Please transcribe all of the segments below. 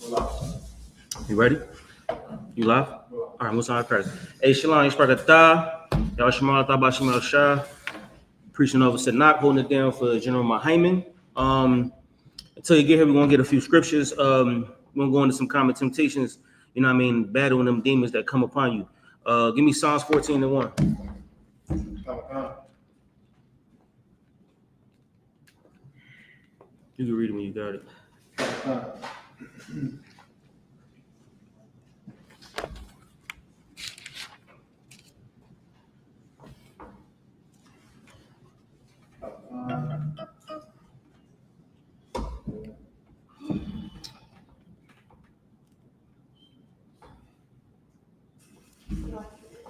You ready? You live? All right, what's on Christ? Hey, Shalom, I.S.U.P.K. Y'all Shema, Thaba Shema Shah. Preaching over Sanak, holding it down for General Mahayaman. Until you get here, we're going to get a few scriptures. We're going to go into some common temptations, you know what I mean, battling them demons that come upon you. Give me Psalms 14:1. You can read it when you got it.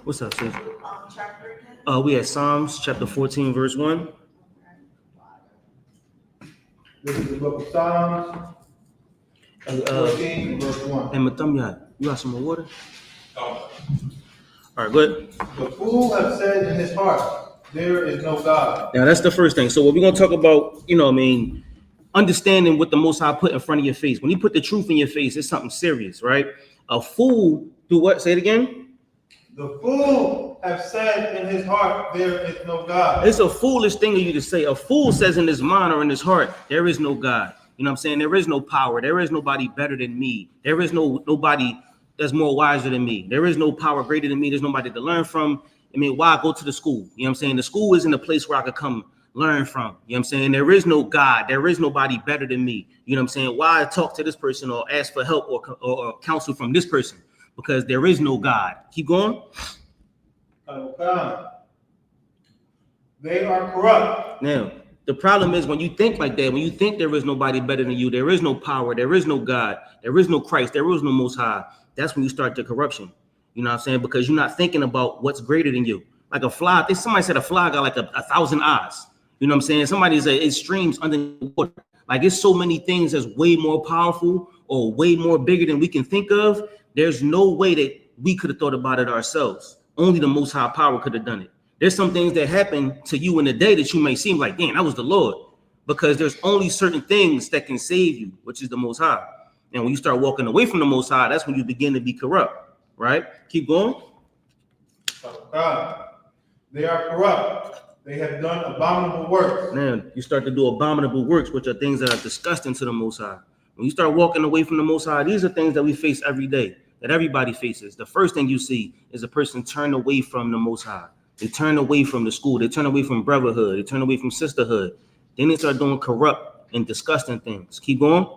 What's up, sis? We at Psalms chapter 14, verse 1. This is the book of Psalms, 14, verse 1. And Matamya, you got some more water? All right, good. The fool have said in his heart, there is no God. Now, that's the first thing. So what we're going to talk about, you know what I mean, understanding what the Most High put in front of your face. When he put the truth in your face, it's something serious, right? A fool do what? Say it again. The fool have said in his heart, there is no God. It's a foolish thing of you to say. A fool says in his mind or in his heart, there is no God. You know what I'm saying? There is no power. There is nobody better than me. There is nobody that's more wiser than me. There is no power greater than me. There's nobody to learn from. I mean, why go to the school? You know what I'm saying? The school isn't a place where I could come learn from. You know what I'm saying? There is no God. There is nobody better than me. You know what I'm saying? Why talk to this person or ask for help or counsel from this person? Because there is no God. Keep going. They are corrupt. Now, the problem is when you think like that, when you think there is nobody better than you, there is no power, there is no God, there is no Christ, there is no Most High, that's when you start the corruption. You know what I'm saying? Because you're not thinking about what's greater than you. Like a fly, somebody said a fly got like a 1,000 eyes. You know what I'm saying? Somebody said it streams under the water. Like it's so many things that's way more powerful or way more bigger than we can think of. There's no way that we could have thought about it ourselves. Only the Most High power could have done it. There's some things that happen to you in a day that you may seem like, damn, that was the Lord. Because there's only certain things that can save you, which is the Most High. And when you start walking away from the Most High, that's when you begin to be corrupt, right? Keep going. They are corrupt. They have done abominable works. Now, you start to do abominable works, which are things that are disgusting to the Most High. When you start walking away from the Most High, these are things that we face every day, that everybody faces. The first thing you see is a person turn away from the Most High. They turn away from the school. They turn away from brotherhood. They turn away from sisterhood. Then they start doing corrupt and disgusting things. Keep going.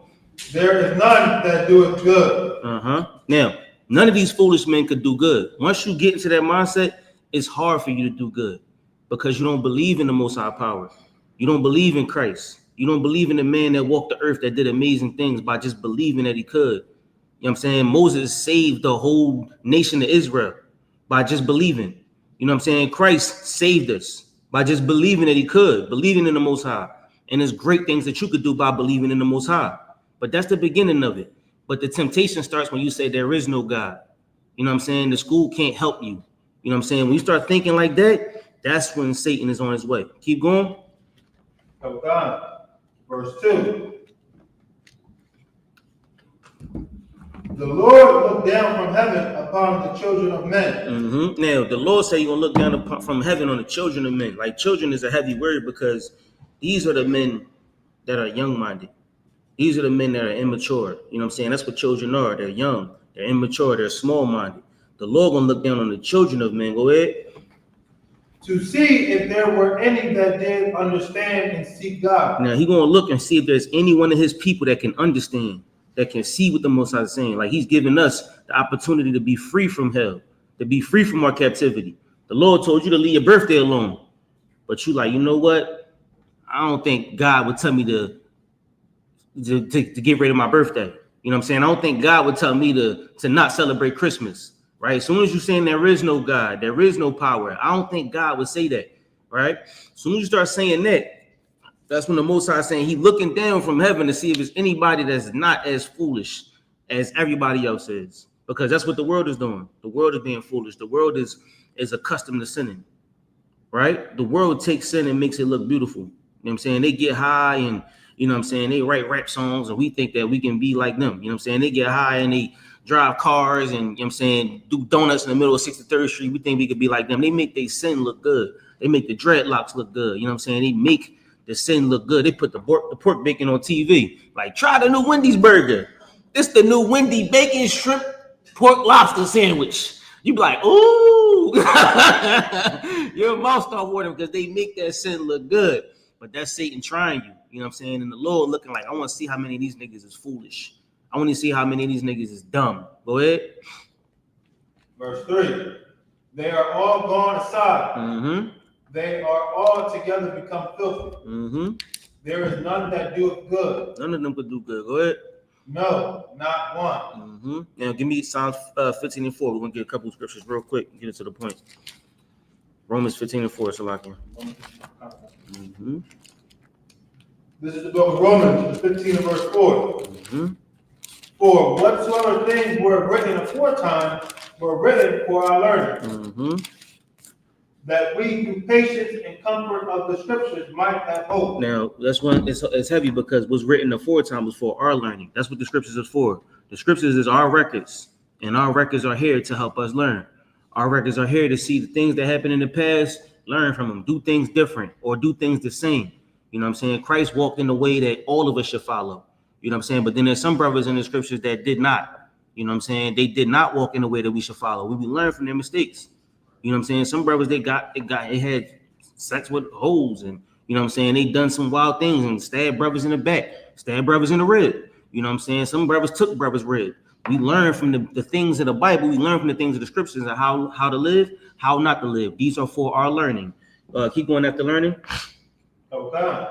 There is none that doeth good. Now, none of these foolish men could do good. Once you get into that mindset, it's hard for you to do good because you don't believe in the Most High power. You don't believe in Christ. You don't believe in the man that walked the earth that did amazing things by just believing that he could. You know what I'm saying? Moses saved the whole nation of Israel by just believing. You know what I'm saying? Christ saved us by just believing that he could, believing in the Most High. And there's great things that you could do by believing in the Most High. But that's the beginning of it. But the temptation starts when you say there is no God. You know what I'm saying? The school can't help you. You know what I'm saying? When you start thinking like that, that's when Satan is on his way. Keep going. Verse 2. The Lord looked down from heaven upon the children of men. Now, the Lord said you're going to look down from heaven on the children of men. Like children is a heavy word because these are the men that are young-minded. These are the men that are immature. You know what I'm saying? That's what children are. They're young. They're immature. They're small-minded. The Lord going to look down on the children of men. Go ahead. To see if there were any that did understand and seek God. Now, he's going to look and see if there's any one of his people that can understand, that can see what the Most High is saying. Like he's giving us the opportunity to be free from hell, to be free from our captivity. The Lord told you to leave your birthday alone. But you like, you know what? I don't think God would tell me to get rid of my birthday. You know what I'm saying? I don't think God would tell me to not celebrate Christmas. Right? As soon as you're saying there is no God, there is no power, I don't think God would say that. Right? As soon as you start saying that, that's when the Most High is saying he's looking down from heaven to see if there's anybody that's not as foolish as everybody else is. Because that's what the world is doing. The world is being foolish. The world is accustomed to sinning. Right? The world takes sin and makes it look beautiful. You know what I'm saying? They get high and You know what I'm saying? They write rap songs and we think that we can be like them. You know what I'm saying? They get high and they drive cars and, you know what I'm saying, do donuts in the middle of 63rd Street. We think we could be like them. They make their sin look good. They make the dreadlocks look good. You know what I'm saying? They make the sin look good. They put the pork bacon on TV. Like, try the new Wendy's burger. This the new Wendy bacon shrimp pork lobster sandwich. You be like, ooh. Your mouth start watering because they make that sin look good. But that's Satan trying you. You know what I'm saying? And the Lord looking like, I want to see how many of these niggas is foolish. I want to see how many of these niggas is dumb. Go ahead. Verse 3. They are all gone aside. Mm-hmm. They are all together become filthy. Mm-hmm. There is none that doeth good. None of them could do good. Go ahead. No, not one. Mm-hmm. Now give me Psalms 15 and 4. We're gonna get a couple of scriptures real quick and get it to the point. Romans 15 and 4, Salakia. Mm-hmm. This is the book of Romans, 15 and verse 4. Mm-hmm. For whatsoever things were written aforetime were written for our learning, Mm-hmm. that we through patience and comfort of the scriptures might have hope. Now that's one. It's heavy because what's written aforetime was for our learning. That's what the scriptures is for. The scriptures is our records, and our records are here to help us learn. Our records are here to see the things that happened in the past, learn from them, do things different, or do things the same. You know what I'm saying? Christ walked in the way that all of us should follow. You know what I'm saying? But then there's some brothers in the scriptures that did not. You know what I'm saying? They did not walk in the way that we should follow. We learn from their mistakes. You know what I'm saying? Some brothers they had sex with hoes, and you know what I'm saying? They done some wild things and stabbed brothers in the back, stabbed brothers in the rib. You know what I'm saying? Some brothers took brothers' rib. We learn from the things of the Bible. We learn from the things of the scriptures and how to live, how not to live. These are for our learning. Keep going after learning. Okay.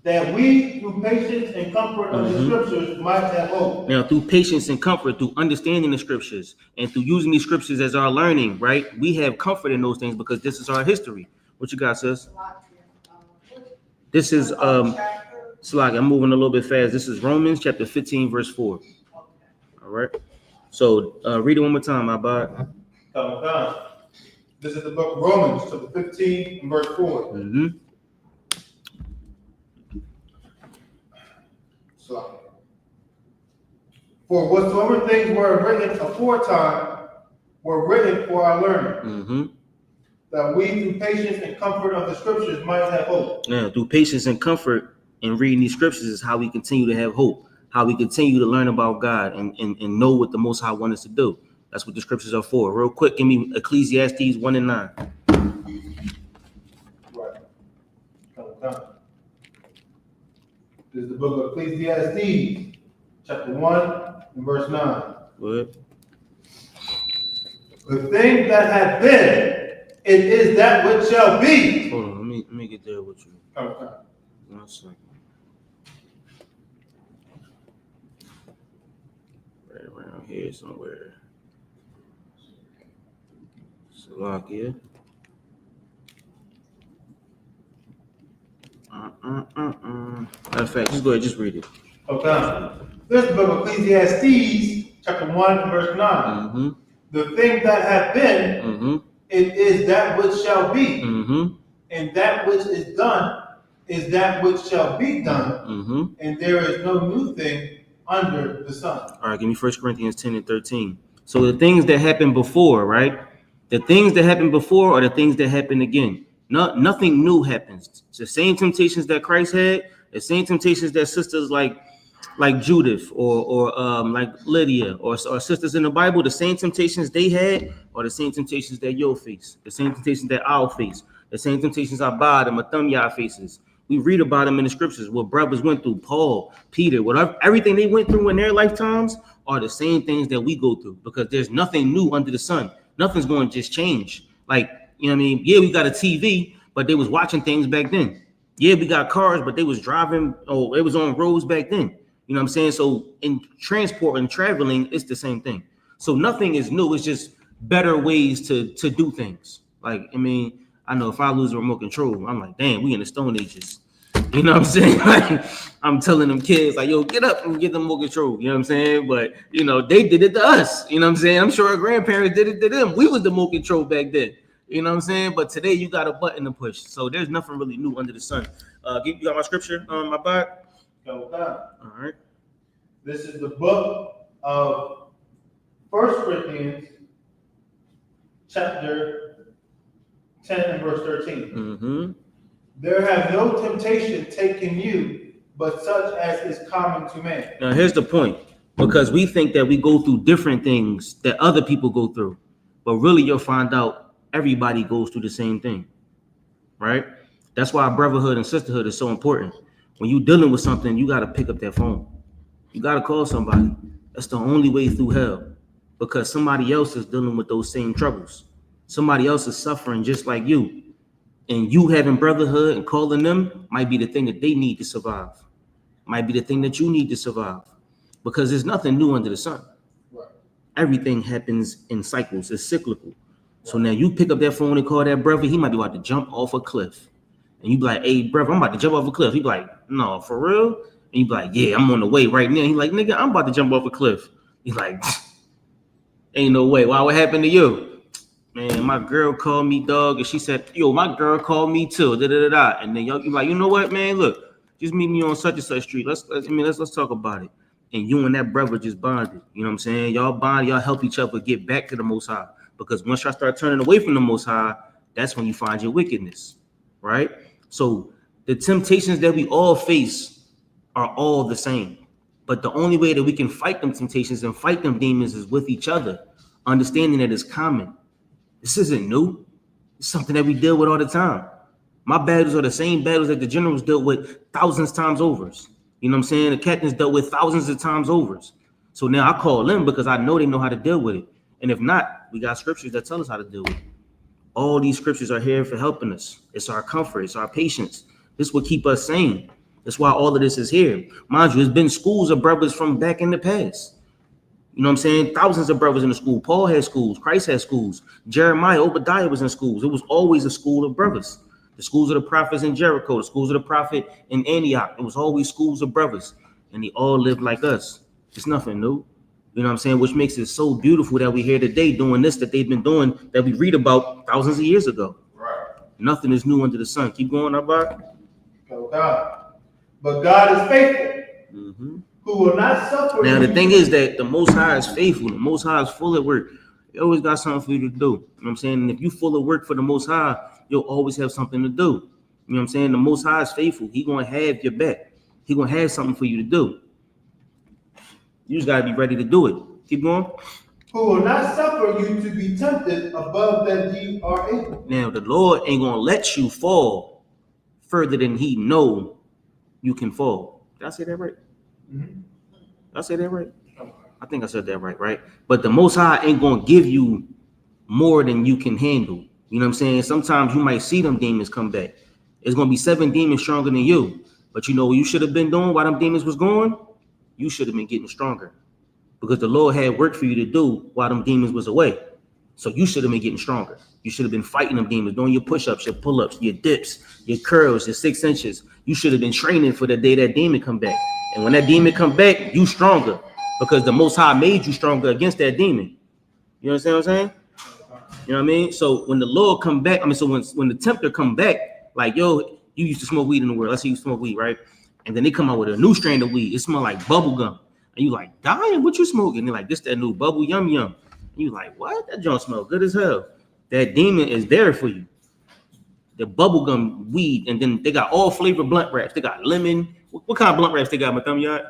That we, through patience and comfort of the scriptures, might have hope. Now, through patience and comfort, through understanding the scriptures, and through using these scriptures as our learning, right? We have comfort in those things because this is our history. What you got, sis? This is Slag, I'm moving a little bit fast. This is Romans chapter 15, verse 4. All right. So read it one more time, Abad. This is the book of Romans, chapter 15, and verse 4. Mm-hmm. For whatsoever things were written aforetime were written for our learning, Mm-hmm. that we through patience and comfort of the scriptures might have hope. Now, through patience and comfort in reading these scriptures is how we continue to have hope, how we continue to learn about God and know what the Most High wants us to do. That's what the scriptures are for. Real quick, give me Ecclesiastes 1 and 9. Right. This is the book of Ecclesiastes, chapter 1 and verse 9. Good. The thing that had been, it is that which shall be. Hold on, let me get there with you. Okay. 1 second. Right around here somewhere. Salakia. Matter of fact, just go ahead, just read it. Okay. This is the book of Ecclesiastes, chapter 1 and verse 9. Mm-hmm. The thing that had been, Mm-hmm. it is that which shall be. Mm-hmm. And that which is done is that which shall be done. Mm-hmm. And there is no new thing under the sun. All right, give me 1 Corinthians 10 and 13. So the things that happened before, right? The things that happened before are the things that happen again. Nothing new happens. It's the same temptations that Christ had, the same temptations that sisters like Judith or like Lydia or sisters in the Bible, the same temptations they had are the same temptations that you'll face, the same temptations that I'll face, the same temptations Abad and Mathumya faces. We read about them in the scriptures, what brothers went through, Paul, Peter, whatever, everything they went through in their lifetimes are the same things that we go through because there's nothing new under the sun. Nothing's going to just change. Like, you know what I mean? Yeah, we got a TV, but they was watching things back then. Yeah, we got cars, but they was driving, it was on roads back then. You know what I'm saying? So in transport and traveling, it's the same thing. So nothing is new. It's just better ways to do things. Like, I mean, I know if I lose a remote control, I'm like, damn, we in the Stone Ages. You know what I'm saying? Like, I'm telling them kids, like, yo, get up and get the remote control. You know what I'm saying? But, you know, they did it to us. You know what I'm saying? I'm sure our grandparents did it to them. We was the remote control back then. You know what I'm saying? But today you got a button to push. So there's nothing really new under the sun. You got my scripture, my bot? All right. This is the book of 1 Corinthians, chapter 10 and verse 13. Mm-hmm. There have no temptation taken you, but such as is common to man. Now here's the point. Because we think that we go through different things that other people go through. But really you'll find out everybody goes through the same thing. Right? That's why brotherhood and sisterhood is so important. When you're dealing with something, you got to pick up that phone. You got to call somebody. That's the only way through hell. Because somebody else is dealing with those same troubles. Somebody else is suffering just like you. And you having brotherhood and calling them might be the thing that they need to survive. Might be the thing that you need to survive. Because there's nothing new under the sun. Right. Everything happens in cycles. It's cyclical. So now you pick up that phone and call that brother. He might be about to jump off a cliff. And you be like, hey, brother, I'm about to jump off a cliff. He be like, no, for real? And you be like, yeah, I'm on the way right now. He like, nigga, I'm about to jump off a cliff. He's like, ain't no way. Why? What happened to you? Man, my girl called me, dog, and she said, yo, my girl called me too. Da-da-da-da. And then y'all be like, you know what, man? Look, just meet me on such and such street. Let's talk about it. And you and that brother just bonded. You know what I'm saying? Y'all bond, y'all help each other get back to the Most High. Because once y'all start turning away from the Most High, that's when you find your wickedness, right? So the temptations that we all face are all the same. But the only way that we can fight them temptations and fight them demons is with each other, understanding that it's common. This isn't new. It's something that we deal with all the time. My battles are the same battles that the generals dealt with thousands of times over. You know what I'm saying? The captains dealt with thousands of times over. So now I call them because I know they know how to deal with it. And if not, we got scriptures that tell us how to deal with it. All these scriptures are here for helping us. It's our comfort. It's our patience. This will keep us sane. That's why all of this is here. Mind you, there's been schools of brothers from back in the past. You know what I'm saying? Thousands of brothers in the school. Paul had schools. Christ had schools. Jeremiah, Obadiah was in schools. It was always a school of brothers. The schools of the prophets in Jericho, the schools of the prophet in Antioch. It was always schools of brothers. And they all lived like us. It's nothing new. You know what I'm saying? Which makes it so beautiful that we're here today doing this that they've been doing that we read about thousands of years ago. Right. Nothing is new under the sun. Keep going, Abba. Oh God. But God is faithful. Mm-hmm. Who will not suffer. Now, the thing is that the Most High is faithful. The Most High is full of work. He always got something for you to do. You know what I'm saying? And if you're full of work for the Most High, you'll always have something to do. You know what I'm saying? The Most High is faithful. He's going to have your back. He's going to have something for you to do. You just got to be ready to do it. Keep going. Who will not suffer you to be tempted above that you are able. Now, the Lord ain't going to let you fall further than he know you can fall. Did I say that right? Mm-hmm. Did I say that right? I think I said that right? But the Most High ain't going to give you more than you can handle. You know what I'm saying? Sometimes you might see them demons come back. It's going to be 7 demons stronger than you. But you know what you should have been doing while them demons was going? You should have been getting stronger. Because the Lord had work for you to do while them demons was away. So you should have been getting stronger. You should have been fighting them demons, doing your push-ups, your pull-ups, your dips, your curls, your 6 inches. You should have been training for the day that demon come back. And when that demon come back, you stronger. Because the Most High made you stronger against that demon. You understand what I'm saying? You know what I mean? So when the Lord come back, so when the tempter come back, like, yo, you used to smoke weed in the world. Let's say you smoke weed, right? And then they come out with a new strain of weed. It smell like bubble gum. And you like, dying, what you smoking? And they're like, this that new bubble yum yum. And you like, what? That joint smell good as hell. That demon is there for you. The bubblegum weed, and then they got all flavor blunt wraps. They got lemon. What kind of blunt wraps they got, my thumb yard?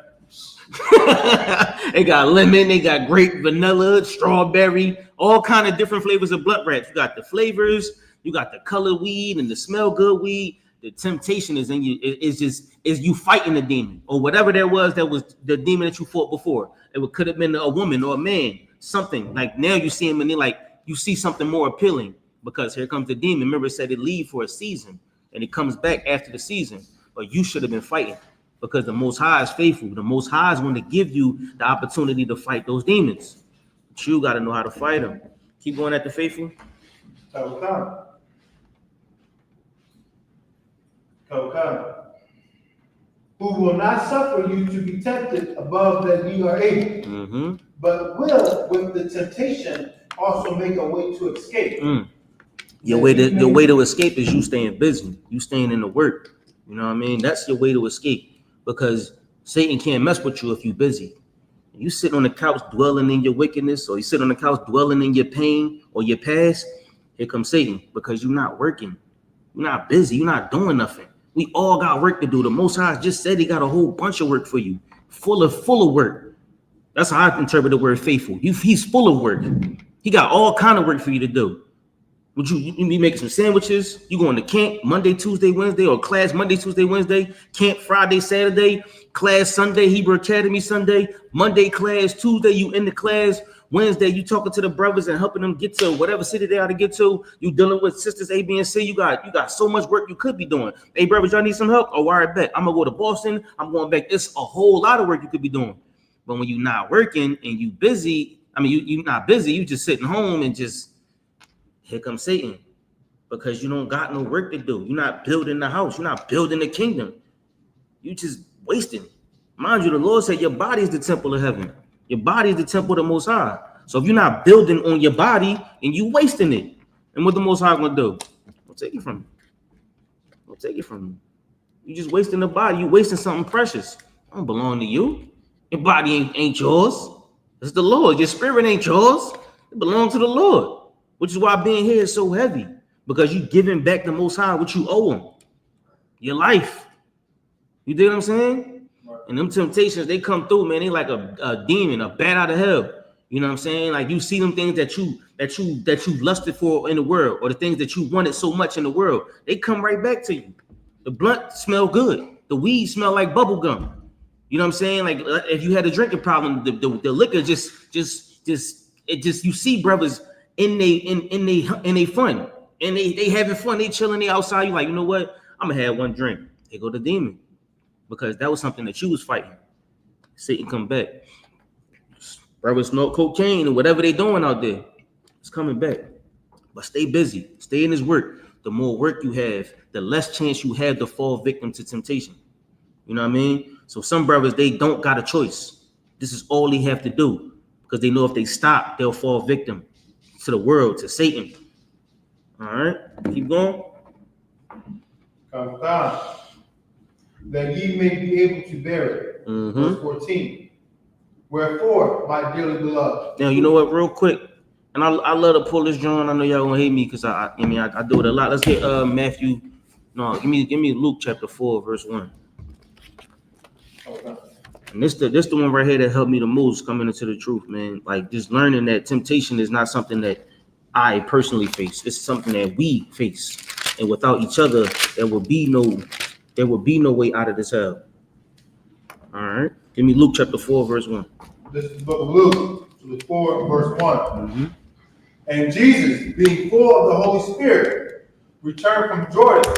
They got lemon, they got grape, vanilla, strawberry, all kind of different flavors of blunt wraps. You got the flavors, you got the color weed and the smell good weed. The temptation is in you. Is you fighting the demon or whatever that was the demon that you fought before. It could have been a woman or a man, something like now you see him and you see something more appealing because here comes the demon. Remember, it said it leave for a season and it comes back after the season. But you should have been fighting because the Most High is faithful. The Most High is going to give you the opportunity to fight those demons. But you got to know how to fight them. Keep going at the faithful. Who will not suffer you to be tempted above that you are able, mm-hmm. but will with the temptation also make a way to escape. Your way to escape is you staying busy. You staying in the work. You know what I mean? That's your way to escape, because Satan can't mess with you if you're busy. You sit on the couch dwelling in your wickedness, or you sit on the couch dwelling in your pain or your past, here comes Satan, because you're not working. You're not busy. You're not doing nothing. We all got work to do. The Most High just said he got a whole bunch of work for you, full of work. That's how I interpret the word faithful. He's full of work. He got all kind of work for you to do. Would you be making some sandwiches? You going to camp Monday, Tuesday, Wednesday, or class Monday, Tuesday, Wednesday, camp Friday, Saturday, class Sunday, Hebrew Academy Sunday, Monday class, Tuesday you in the class, Wednesday you talking to the brothers and helping them get to whatever city they ought to get to. You dealing with sisters A, B, and C. You got so much work you could be doing. Hey brothers, y'all need some help? Oh, all right, bet. I'm gonna go to Boston. I'm going back. It's a whole lot of work you could be doing. But when you're not working and you busy, you're not busy. You just sitting home and just. Here comes Satan, because you don't got no work to do. You're not building the house. You're not building the kingdom. You just wasting. Mind you, the Lord said your body is the temple of heaven. Your body is the temple of the Most High. So if you're not building on your body, and you wasting it, and what the Most High gonna do? I'll take it from you. I'll take it from you. You just wasting the body. You wasting something precious. It don't belong to you. Your body ain't yours. It's the Lord. Your spirit ain't yours. It belongs to the Lord. Which is why being here is so heavy, because you giving back the Most High what you owe him, your life. You dig what I'm saying? And them temptations, they come through, man. They like a demon, a bat out of hell. You know what I'm saying? Like you see them things that you lusted for in the world, or the things that you wanted so much in the world, they come right back to you. The blunt smell good. The weed smell like bubble gum. You know what I'm saying? Like if you had a drinking problem, the liquor just you see brothers. In they fun, and they having fun, they chilling, they outside. You like, you know what? I'm gonna have one drink. They go to demon, because that was something that you was fighting. Satan come back. Brothers snort cocaine and whatever they doing out there, it's coming back. But stay busy, stay in his work. The more work you have, the less chance you have to fall victim to temptation. You know what I mean? So some brothers, they don't got a choice. This is all they have to do, because they know if they stop, they'll fall victim to the world, to Satan. All right, keep going. Come down, that ye may be able to bear it. Verse 14. Wherefore, my dearly beloved. Now, you know what, real quick, and I love to pull this joint. I know y'all gonna hate me, because I do it a lot. Let's get Matthew. No, give me Luke chapter 4, verse 1. Okay. And this the one right here that helped me the most coming into the truth, man. Like just learning that temptation is not something that I personally face. It's something that we face, and without each other, there will be no way out of this hell. All right, give me Luke chapter 4, verse 1. This is the book of Luke, chapter 4, verse 1. And Jesus, being full of the Holy Spirit, returned from Jordan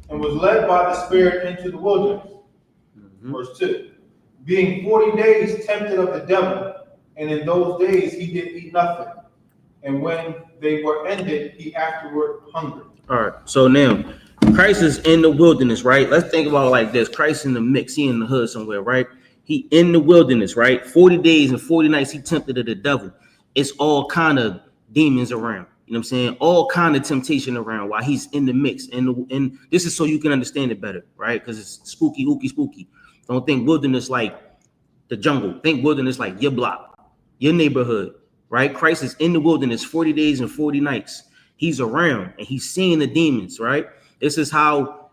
and was led by the Spirit into the wilderness. Verse 2. Being 40 days tempted of the devil, and in those days he did eat nothing. And when they were ended, he afterward hungered. All right, so now Christ is in the wilderness, right? Let's think about it like this. Christ in the mix, he in the hood somewhere, right? He in the wilderness, right? 40 days and 40 nights he tempted of the devil. It's all kind of demons around. You know what I'm saying? All kind of temptation around while he's in the mix. And this is so you can understand it better, right? Because it's spooky, ooky, spooky. Don't think wilderness like the jungle. Think wilderness like your block, your neighborhood, right? Christ is in the wilderness 40 days and 40 nights. He's around and he's seeing the demons, right? This is how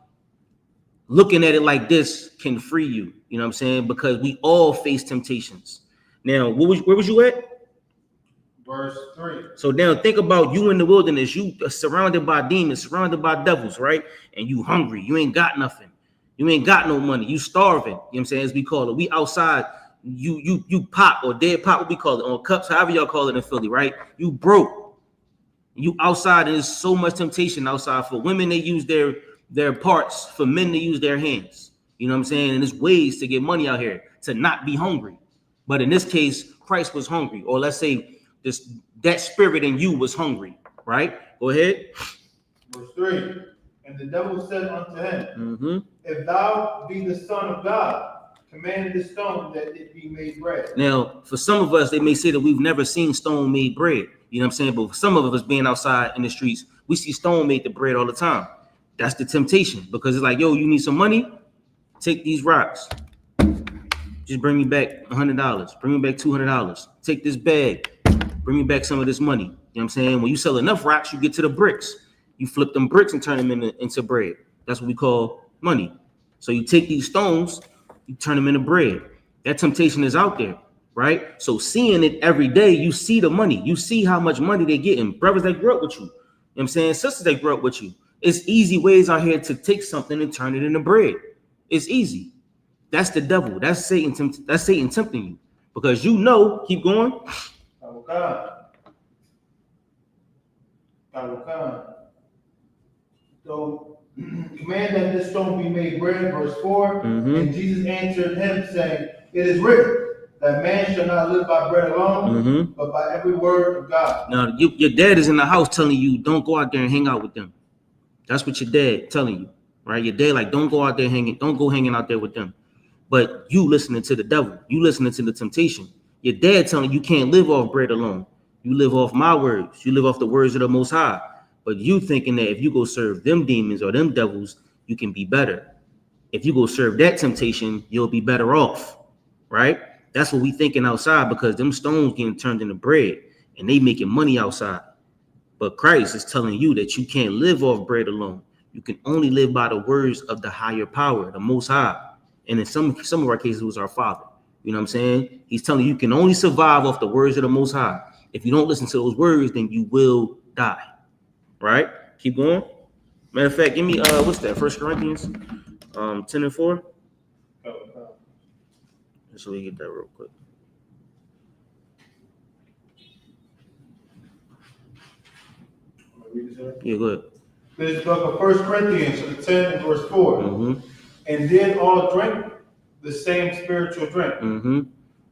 looking at it like this can free you. You know what I'm saying? Because we all face temptations. Now, where was you at? Verse 3. So now think about you in the wilderness. You are surrounded by demons, surrounded by devils, right? And you hungry. You ain't got nothing. You ain't got no money. You starving. You know what I'm saying? As we call it. We outside. You pop or dead pop, what we call it, on cups, however y'all call it in Philly, right? You broke. You outside, and there's so much temptation outside. For women, they use their parts. For men, they use their hands. You know what I'm saying? And there's ways to get money out here to not be hungry. But in this case, Christ was hungry. Or let's say that spirit in you was hungry, right? Go ahead. Verse 3. And the devil said unto him, If thou be the Son of God, command the stone that it be made bread. Now, for some of us, they may say that we've never seen stone made bread. You know what I'm saying? But for some of us being outside in the streets, We see stone make the bread all the time. That's the temptation, because it's like, yo, you need some money? Take these rocks. Just bring me back $100. Bring me back $200. Take this bag. Bring me back some of this money. You know what I'm saying? When you sell enough rocks, you get to the bricks. You flip them bricks and turn them into bread. That's what we call money. So you take these stones, you turn them into bread. That temptation is out there, right? So seeing it every day, you see the money. You see how much money they're getting. Brothers that grew up with you. You know what I'm saying? Sisters that grew up with you. It's easy ways out here to take something and turn it into bread. It's easy. That's the devil. That's Satan. That's Satan tempting you, because you know. Keep going. So command that this stone be made bread, verse 4. And Jesus answered him, saying, it is written that man shall not live by bread alone, but by every word of God. Now, your dad is in the house telling you, don't go out there and hang out with them. That's what your dad telling you, right? Your dad like, don't go out there don't go hanging out there with them. But you listening to the devil, you listening to the temptation. Your dad telling you can't live off bread alone. You live off my words. You live off the words of the Most High. But you thinking that if you go serve them demons or them devils, you can be better. If you go serve that temptation, you'll be better off, right? That's what we thinking outside, because them stones getting turned into bread and they making money outside. But Christ is telling you that you can't live off bread alone. You can only live by the words of the higher power, the Most High. And in some of our cases, it was our Father. You know what I'm saying? He's telling you can only survive off the words of the Most High. If you don't listen to those words, then you will die. Right? Keep going. Matter of fact, give me what's that? 1 Corinthians 10:4. So we get that real quick. Yeah, go ahead. This is book of 1 Corinthians 10 and verse 4. And did all drink the same spiritual drink,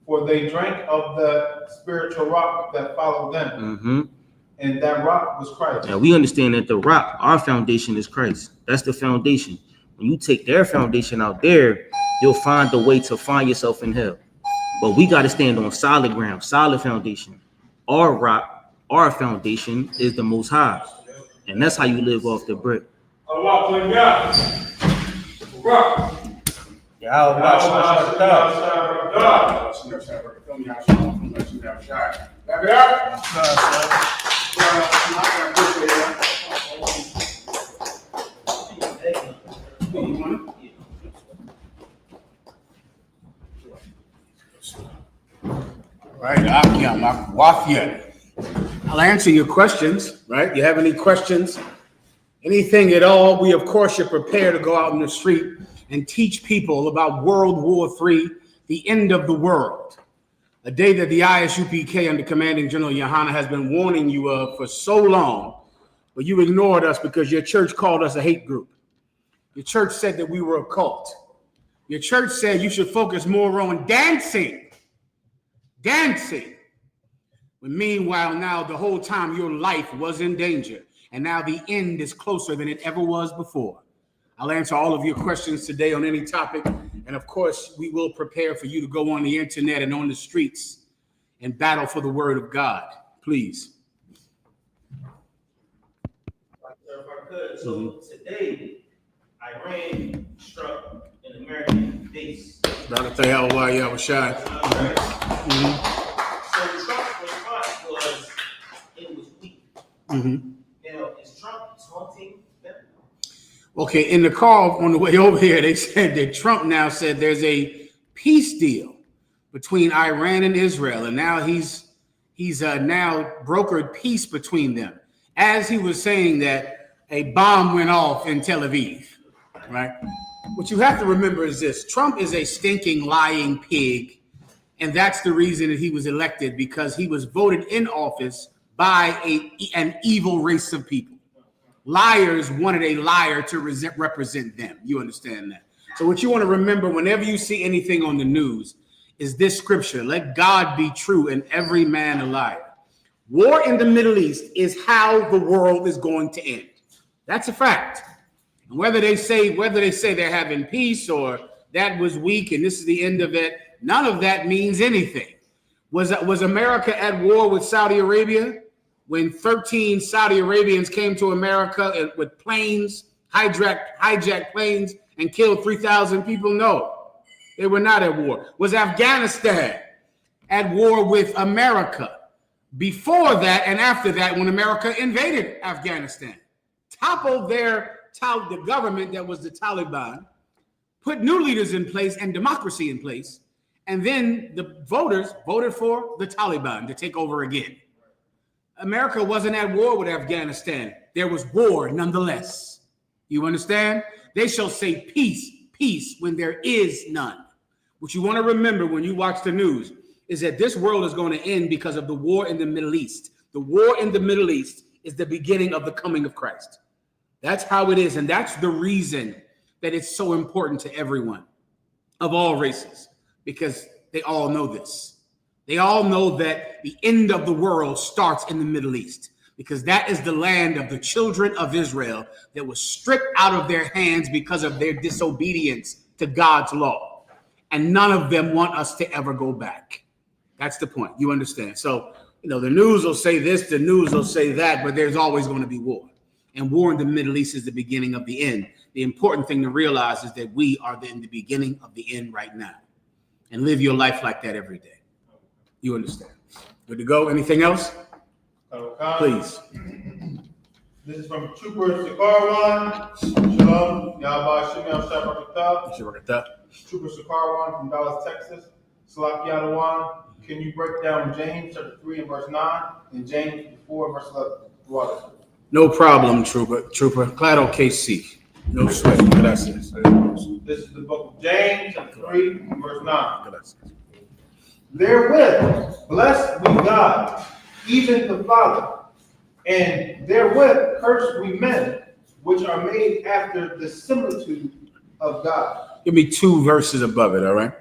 for they drank of the spiritual rock that followed them. And that rock was Christ. Now we understand that the rock, our foundation, is Christ. That's the foundation. When you take their foundation out there, you'll find a way to find yourself in hell. But we got to stand on solid ground, solid foundation. Our rock, our foundation is the Most High. And that's how you live off the brick. Right, I'll answer your questions, right? You have any questions? Anything at all? We, of course, are prepared to go out in the street and teach people about World War III, the end of the world. A day that the I.S.U.P.K. under Commanding General YAHANNA has been warning you of for so long, but you ignored us because your church called us a hate group. Your church said that we were a cult. Your church said you should focus more on dancing. When meanwhile, now the whole time your life was in danger, and now the end is closer than it ever was before. I'll answer all of your questions today on any topic, and of course, we will prepare for you to go on the internet and on the streets and battle for the word of God. Please. So today, Iran struck an American base. Dr. I was shy. So Trump's response was, it was weak. Now, is Trump taunting them? Okay, in the call on the way over here, they said that Trump now said there's a peace deal between Iran and Israel, and now he's now brokered peace between them. As he was saying that a bomb went off in Tel Aviv, right? What you have to remember is this: Trump is a stinking, lying pig. And that's the reason that he was elected, because he was voted in office by an evil race of people. Liars wanted a liar to represent them. You understand that? So what you want to remember whenever you see anything on the news is this scripture: let God be true and every man a liar. War in the Middle East is how the world is going to end. That's a fact. And whether they say they're having peace or that was weak and this is the end of it, none of that means anything. Was America at war with Saudi Arabia? when 13 Saudi Arabians came to America with planes, hijacked planes, and killed 3,000 people? No, they were not at war. Was Afghanistan at war with America before that and after that when America invaded Afghanistan? Toppled the government that was the Taliban, put new leaders in place and democracy in place, and then the voters voted for the Taliban to take over again. America wasn't at war with Afghanistan. There was war nonetheless. You understand? They shall say peace, peace, when there is none. What you want to remember when you watch the news is that this world is going to end because of the war in the Middle East. The war in the Middle East is the beginning of the coming of Christ. That's how it is. And that's the reason that it's so important to everyone of all races, because they all know this. They all know that the end of the world starts in the Middle East, because that is the land of the children of Israel that was stripped out of their hands because of their disobedience to God's law. And none of them want us to ever go back. That's the point. You understand? So, the news will say this, the news will say that, but there's always going to be war. And war in the Middle East is the beginning of the end. The important thing to realize is that we are in the beginning of the end right now. And live your life like that every day. You understand? Good to go? Anything else? Please. This is from Trooper Sakarwan. Shalom. Yahweh Shem Shabbat. Trooper Sakarwan from Dallas, Texas. Salak Yadawan. Can you break down James chapter 3 and verse 9 and James 4 and verse 11? Water. No problem, Trooper. Claro KC. No sweat. Gracias. This is the book of James chapter 3 and verse 9. Gracias. Therewith bless we God, even the Father, and therewith curse we men, which are made after the similitude of God. Give me 2 verses above it, all right?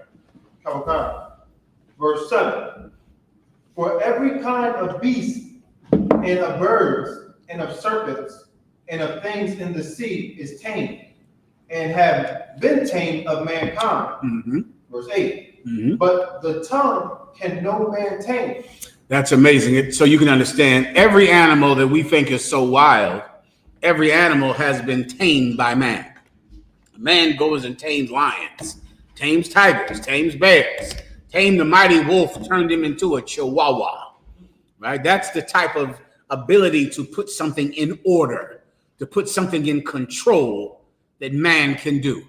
Verse 7. For every kind of beast and of birds and of serpents and of things in the sea is tamed, and have been tamed of mankind. Mm-hmm. Verse 8. Mm-hmm. But the tongue can no man tame. That's amazing. So you can understand, every animal that we think is so wild, every animal has been tamed by man. Man goes and tames lions, tames tigers, tames bears, tamed the mighty wolf, turned him into a chihuahua. Right? That's the type of ability to put something in order, to put something in control that man can do.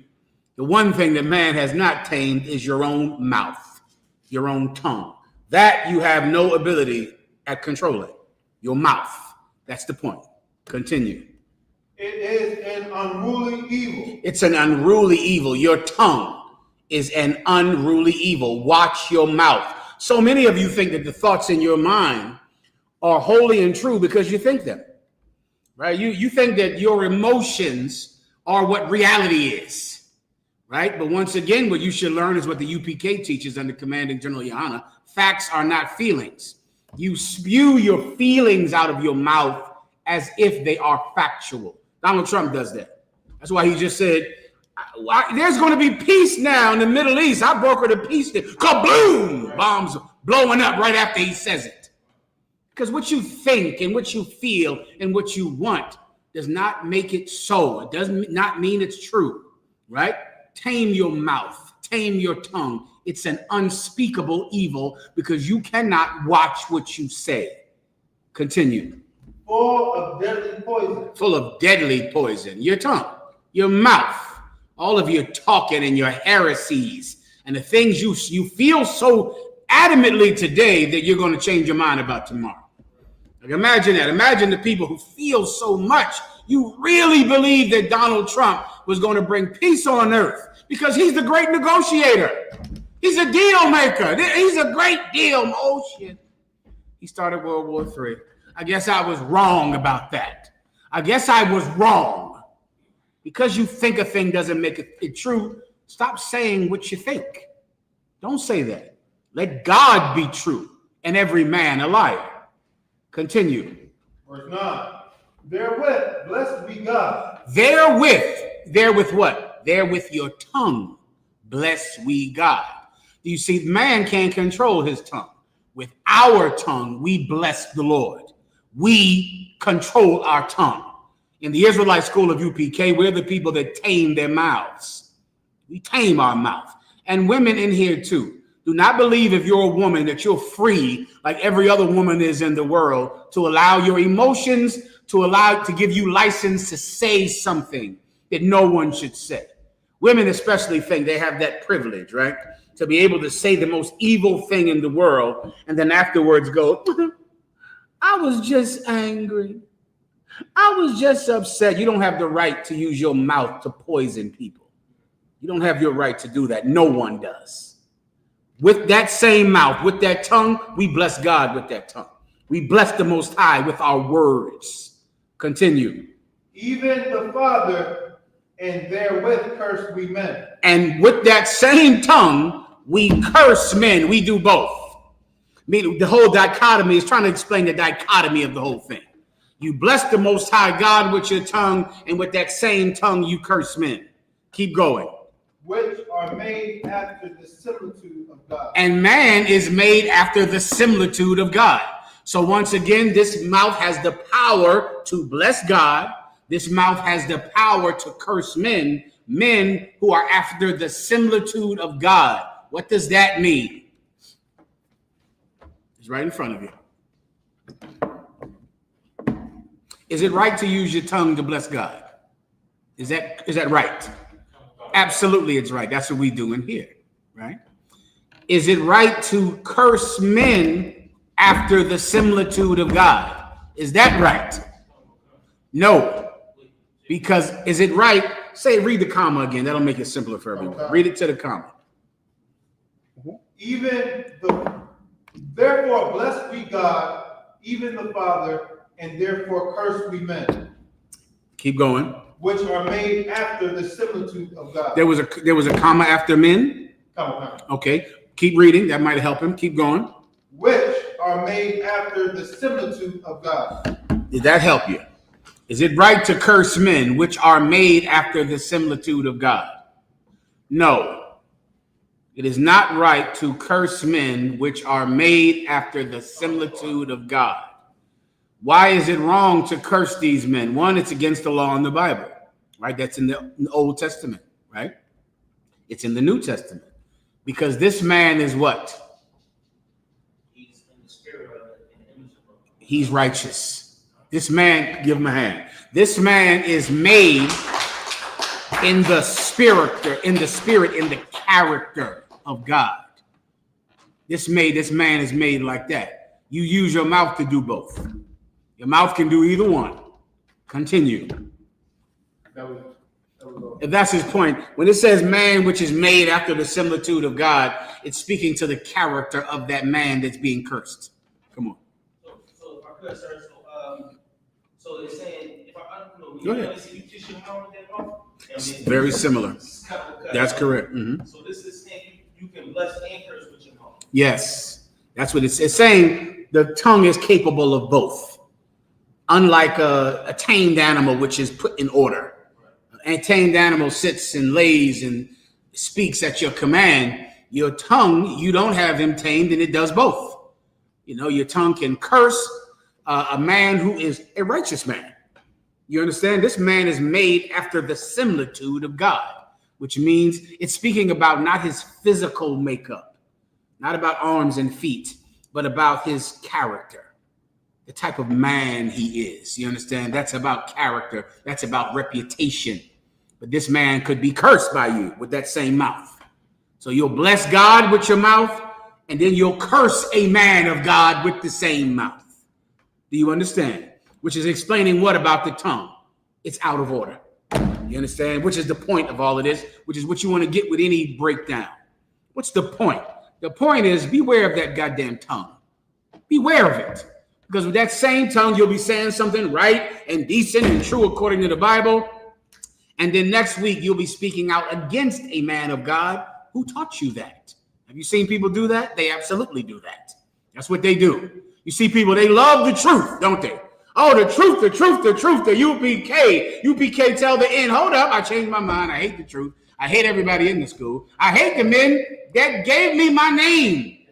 The one thing that man has not tamed is your own mouth, your own tongue. That you have no ability at controlling. Your mouth. That's the point. Continue. It is an unruly evil. It's an unruly evil. Your tongue is an unruly evil. Watch your mouth. So many of you think that the thoughts in your mind are holy and true because you think them. Right? You think that your emotions are what reality is. Right? But once again, what you should learn is what the UPK teaches under Commanding General YAHANNA. Facts are not feelings. You spew your feelings out of your mouth as if they are factual. Donald Trump does that. That's why he just said, there's going to be peace now in the Middle East. I brokered a peace deal. Kabloom! Bombs blowing up right after he says it. Because what you think and what you feel and what you want does not make it so. It does not mean it's true. Right? Tame your mouth, tame your tongue. It's an unspeakable evil because you cannot watch what you say. Continue. Full of deadly poison. Full of deadly poison. Your tongue, your mouth, all of your talking and your heresies and the things you feel so adamantly today that you're going to change your mind about tomorrow. Like imagine that. Imagine the people who feel so much. You really believe that Donald Trump was going to bring peace on earth because he's the great negotiator. He's a deal maker. He's a great deal. Oh, shit. He started World War III. I guess I was wrong about that. I guess I was wrong. Because you think a thing doesn't make it true, stop saying what you think. Don't say that. Let God be true and every man a liar. Continue. Verse 9. Therewith, blessed be God. Therewith what? Therewith your tongue, bless we God. You see, man can't control his tongue. With our tongue, we bless the Lord. we control our tongue. In the Israelite school of UPK, we're the people that tame their mouths. We tame our mouth. And women in here too. Do not believe if you're a woman that you're free, like every other woman is in the world, to allow your emotions to give you license to say something that no one should say. Women especially think they have that privilege, right? To be able to say the most evil thing in the world and then afterwards go, I was just angry. I was just upset. You don't have the right to use your mouth to poison people. You don't have your right to do that. No one does. With that same mouth, with that tongue, we bless God with that tongue. We bless the Most High with our words. Continue. Even the Father, and therewith curse we men. And with that same tongue, we curse men. We do both. Meaning the whole dichotomy is trying to explain the dichotomy of the whole thing. You bless the Most High God with your tongue, and with that same tongue, you curse men. Keep going. Which are made after the similitude of God. And man is made after the similitude of God. So once again, this mouth has the power to bless God. This mouth has the power to curse men who are after the similitude of God. What does that mean? It's right in front of you. Is it right to use your tongue to bless God? Is that right? Absolutely, it's right. That's what we do in here, right? Is it right to curse men after the similitude of God? Is that right? No. Because is it right? Read the comma again. That'll make it simpler for everyone. Okay. Read it to the comma. Therefore blessed be God, even the Father, and therefore cursed we men. Keep going. Which are made after the similitude of God. There was a comma after men. Comma. Okay, keep reading. That might help him. Keep going. Which are made after the similitude of God. Did that help you? Is it right to curse men which are made after the similitude of God? No. It is not right to curse men which are made after the similitude of God. Why is it wrong to curse these men? One, it's against the law in the Bible, right? That's in the Old Testament, right? It's in the New Testament. Because this man is what? He's in the spirit of the image of God. He's righteous. This man, give him a hand. This man is made in the spirit, in the character of God. This man is made like that. You use your mouth to do both. Your mouth can do either one. Continue. If that's his point, when it says man which is made after the similitude of God, it's speaking to the character of that man that's being cursed. Come on. So if I could, sir, so it's saying, if Go ahead. You kiss your mouth with that mouth? It's very similar. That's correct. Mm-hmm. So this is saying you can bless and curse with your mouth. Yes. That's what it's saying. The tongue is capable of both. Unlike a tamed animal, which is put in order. A tamed animal sits and lays and speaks at your command. Your tongue, you don't have him tamed, and it does both. You know, your tongue can curse a man who is a righteous man. You understand? This man is made after the similitude of God, which means it's speaking about not his physical makeup, not about arms and feet, but about his character. The type of man he is. You understand? That's about character. That's about reputation. But this man could be cursed by you with that same mouth. So you'll bless God with your mouth, and then you'll curse a man of God with the same mouth. Do you understand? Which is explaining what about the tongue? It's out of order. You understand? Which is the point of all of this, which is what you want to get with any breakdown. What's the point? The point is beware of that goddamn tongue. Beware of it. Because with that same tongue, you'll be saying something right and decent and true according to the Bible. And then next week, you'll be speaking out against a man of God who taught you that. Have you seen people do that? They absolutely do that. That's what they do. You see people, they love the truth, don't they? Oh, the truth, the truth, the truth, the UPK. UPK tell the end, hold up, I changed my mind. I hate the truth. I hate everybody in the school. I hate the men that gave me my name.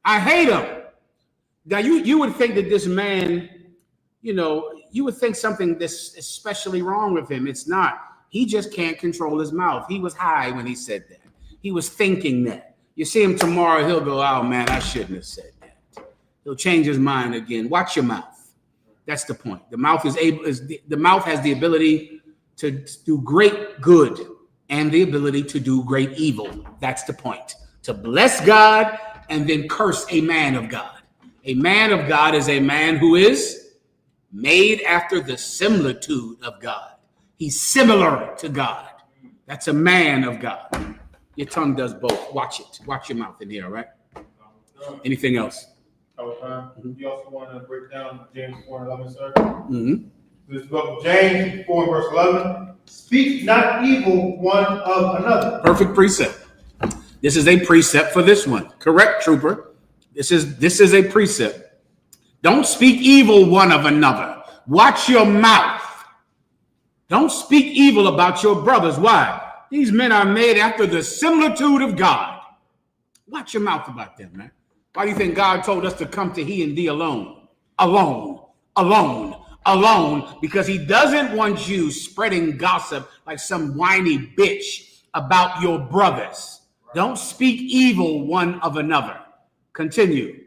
I hate them. Now, you would think that this man you know, you would think something that's especially wrong with him. It's not. He just can't control his mouth. He was high when he said that. He was thinking that. You see him tomorrow, he'll go, oh man, I shouldn't have said that. He'll change his mind again. Watch your mouth. That's the point. The mouth the mouth has the ability to do great good and the ability to do great evil. That's the point. To bless God and then curse a man of God. A man of God is a man who is made after the similitude of God. He's similar to God. That's a man of God. Your tongue does both. Watch it. Watch your mouth in here, all right? Anything else? You also want to break down James 4:11, sir? Mm-hmm. This book of James 4 verse 11. Speak not evil one of another. Perfect precept. This is a precept for this one. Correct, trooper. This is a precept. Don't speak evil one of another. Watch your mouth. Don't speak evil about your brothers. Why? These men are made after the similitude of God. Watch your mouth about them, man. Why do you think God told us to come to he and thee alone? Alone, alone, alone, because he doesn't want you spreading gossip like some whiny bitch about your brothers. Don't speak evil one of another. Continue.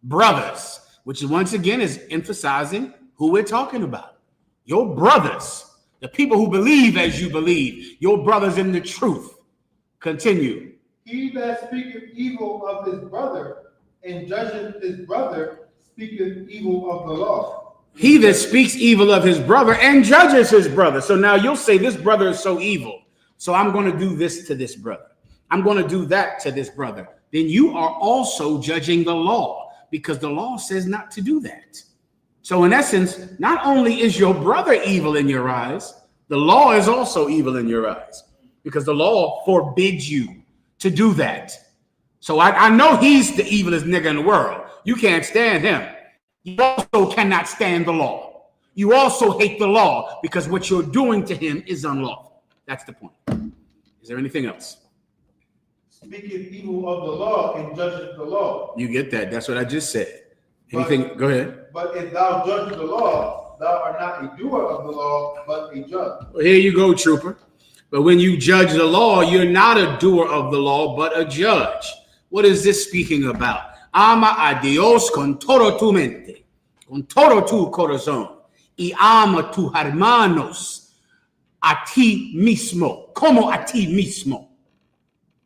Brothers, which is once again is emphasizing who we're talking about. Your brothers, the people who believe as you believe, your brothers in the truth. Continue. He that speaketh evil of his brother and judgeth his brother speaketh evil of the law. He that speaks evil of his brother and judges his brother. So now you'll say this brother is so evil, so I'm going to do this to this brother. I'm going to do that to this brother. Then you are also judging the law because the law says not to do that. So in essence, not only is your brother evil in your eyes, the law is also evil in your eyes because the law forbids you to do that. So I know he's the evilest nigga in the world. You can't stand him. You also cannot stand the law. You also hate the law because what you're doing to him is unlawful. That's the point. Is there anything else? Speaketh evil of the law and judgeth the law. You get that. That's what I just said. Anything? Go ahead. But if thou judge the law, thou art not a doer of the law, but a judge. Well, here you go, trooper. But when you judge the law, you're not a doer of the law, but a judge. What is this speaking about? Ama a Dios con todo tu mente, con todo tu corazón, y ama tu hermanos a ti mismo, como a ti mismo.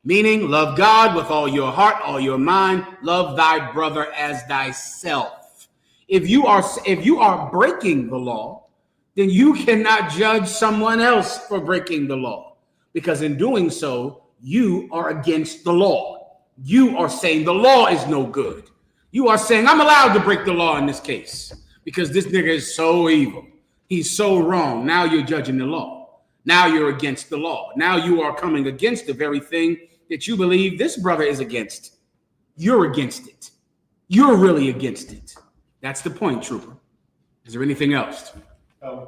Meaning, love God with all your heart, all your mind, love thy brother as thyself. If you are breaking the law, then you cannot judge someone else for breaking the law. Because in doing so, you are against the law. You are saying the law is no good. You are saying I'm allowed to break the law in this case because this nigga is so evil. He's so wrong. Now you're judging the law. Now you're against the law. Now you are coming against the very thing that you believe this brother is against. You're against it. You're really against it. That's the point, trooper. Is there anything else? Next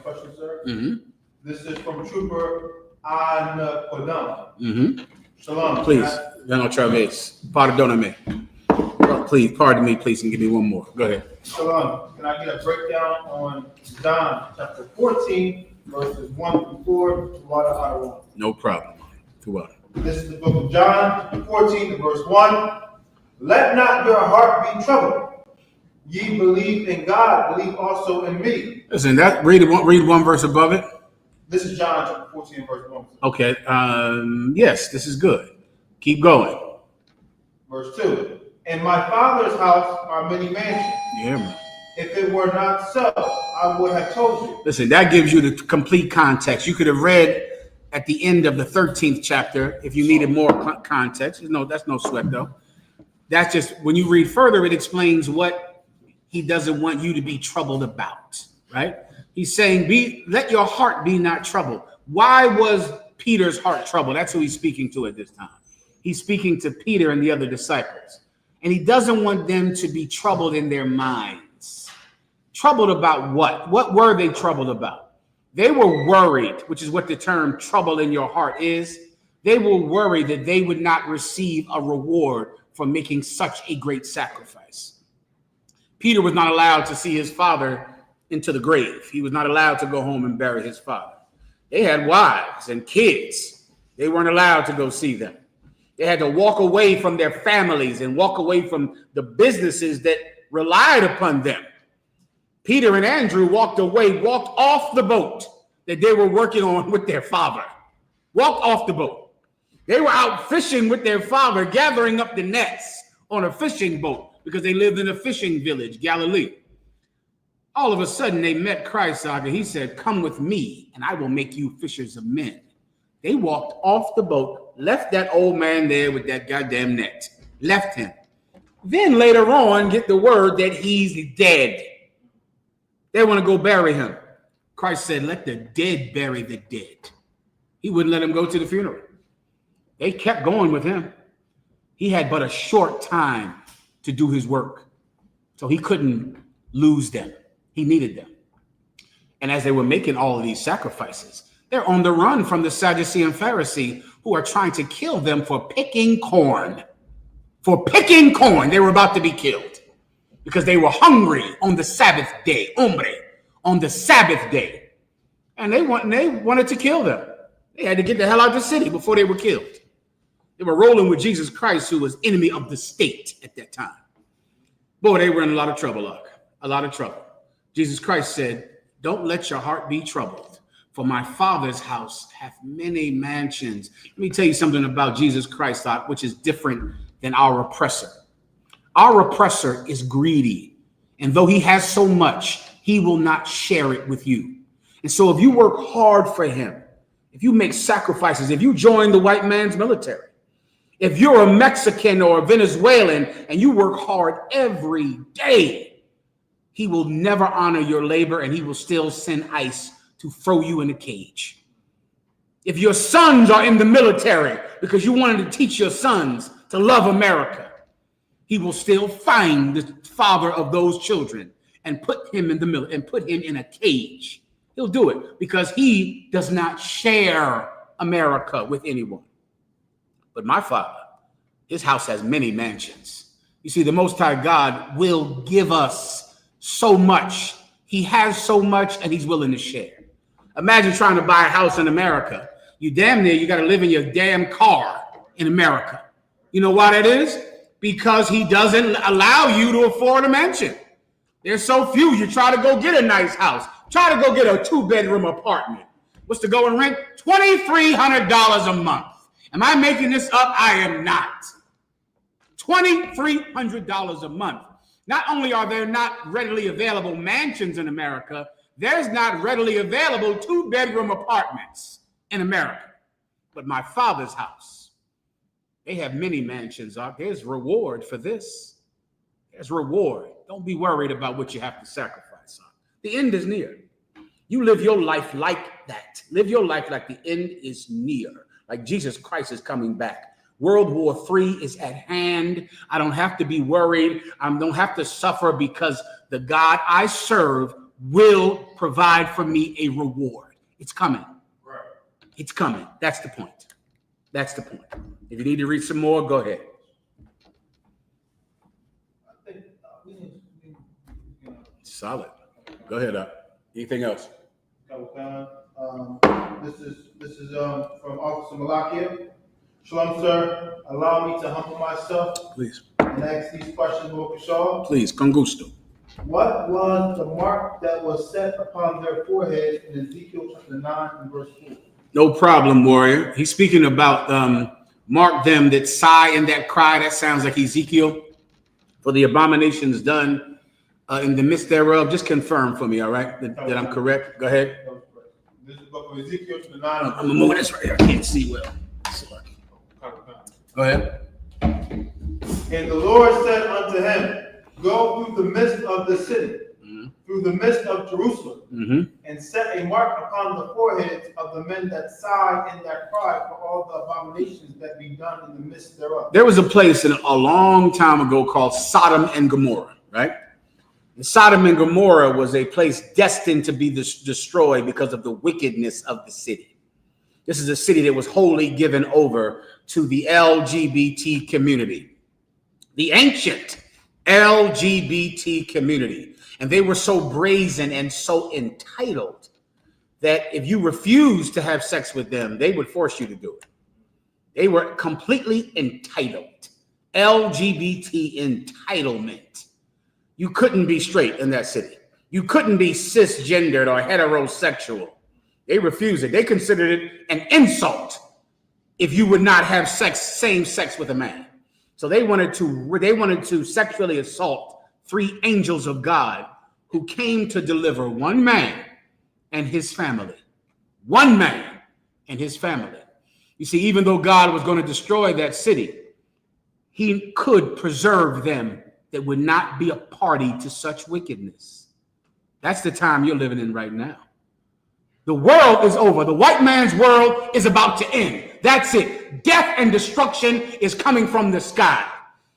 question, sir. This is from Trooper I.S.U.P.K. Shalom. Please, pardoname. Please, pardon me, please, and give me one more. Go ahead. Shalom. Can I get a breakdown on John chapter 14, verses 1 through 4? No problem. This is the book of John 14, verse 1. Let not your heart be troubled. Ye believe in God, believe also in me. Listen, read one verse above it. This is John chapter 14, verse 1. Okay. Yes, this is good. Keep going. Verse 2. In my Father's house are many mansions. Yeah, man. If it were not so, I would have told you. Listen, that gives you the complete context. You could have read at the end of the 13th chapter if you needed more context. No, that's no sweat, though. That's just, when you read further, it explains what he doesn't want you to be troubled about, right? He's saying, let your heart be not troubled. Why was Peter's heart troubled? That's who he's speaking to at this time. He's speaking to Peter and the other disciples. And he doesn't want them to be troubled in their minds. Troubled about what? What were they troubled about? They were worried, which is what the term trouble in your heart is. They were worried that they would not receive a reward for making such a great sacrifice. Peter was not allowed to see his father into the grave. He was not allowed to go home and bury his father. They had wives and kids. They weren't allowed to go see them. They had to walk away from their families and walk away from the businesses that relied upon them. Peter and Andrew walked off the boat that they were working on with their father. Walked off the boat. They were out fishing with their father, gathering up the nets on a fishing boat because they lived in a fishing village, Galilee. All of a sudden, they met Christ, and he said, "Come with me, and I will make you fishers of men." They walked off the boat, left that old man there with that goddamn net, left him. Then later on, get the word that he's dead. They want to go bury him. Christ said, "Let the dead bury the dead." He wouldn't let him go to the funeral. They kept going with him. He had but a short time to do his work, so he couldn't lose them. He needed them. And as they were making all of these sacrifices, they're on the run from the Sadducee and Pharisee who are trying to kill them for picking corn. For picking corn, they were about to be killed because they were hungry on the Sabbath day, on the Sabbath day. And they wanted to kill them. They had to get the hell out of the city before they were killed. They were rolling with Jesus Christ, who was enemy of the state at that time. Boy, they were in a lot of trouble, a lot of trouble. Jesus Christ said, "Don't let your heart be troubled, for my Father's house hath many mansions." Let me tell you something about Jesus Christ, which is different than our oppressor. Our oppressor is greedy, and though he has so much, he will not share it with you. And so if you work hard for him, if you make sacrifices, if you join the white man's military, if you're a Mexican or a Venezuelan and you work hard every day, he will never honor your labor, and he will still send ICE to throw you in a cage. If your sons are in the military because you wanted to teach your sons to love America, he will still find the father of those children and put him in the middle and put him in a cage. He'll do it because he does not share America with anyone. But my Father, his house has many mansions. You see, the Most High God will give us so much. He has so much, and he's willing to share. Imagine trying to buy a house in America. You damn near, you got to live in your damn car in America. You know why that is? Because he doesn't allow you to afford a mansion. There's so few. You try to go get a nice house. Try to go get a 2-bedroom apartment. What's the going rent? $2,300 a month. Am I making this up? I am not. $2,300 a month. Not only are there not readily available mansions in America, there's not readily available 2-bedroom apartments in America. But my Father's house, they have many mansions. There's reward for this. There's reward. Don't be worried about what you have to sacrifice. The end is near. You live your life like that. Live your life like the end is near, like Jesus Christ is coming back. World War III is at hand. I don't have to be worried. I don't have to suffer because the God I serve will provide for me a reward. It's coming. Right. It's coming. That's the point. That's the point. If you need to read some more, go ahead. I think Solid. Go ahead. Anything else? This is from Officer Malakia. Shalom, sir. Allow me to humble myself. Please. And ask these questions, Lord Kishar. Please, con gusto. What was the mark that was set upon their foreheads in Ezekiel chapter 9 and verse 4? No problem, warrior. He's speaking about mark them that sigh and that cry. That sounds like Ezekiel. For the abominations done in the midst thereof. Just confirm for me, all right, that I'm correct. Go ahead. This is the book of Ezekiel chapter 9. I'm going to move this right here. I can't see well. Go ahead. And the Lord said unto him, Go through the midst of the city, through the midst of Jerusalem, and set a mark upon the foreheads of the men that sigh and that cry for all the abominations that be done in the midst thereof. There was a place a long time ago called Sodom and Gomorrah, right? And Sodom and Gomorrah was a place destined to be destroyed because of the wickedness of the city. This is a city that was wholly given over to the LGBT community. The ancient LGBT community. And they were so brazen and so entitled that if you refused to have sex with them, they would force you to do it. They were completely entitled. LGBT entitlement. You couldn't be straight in that city. You couldn't be cisgendered or heterosexual. They refused it. They considered it an insult if you would not have same sex with a man. So they wanted to sexually assault 3 angels of God who came to deliver one man and his family. One man and his family. You see, even though God was going to destroy that city, he could preserve them that would not be a party to such wickedness. That's the time you're living in right now. The world is over. The white man's world is about to end. That's it. Death and destruction is coming from the sky.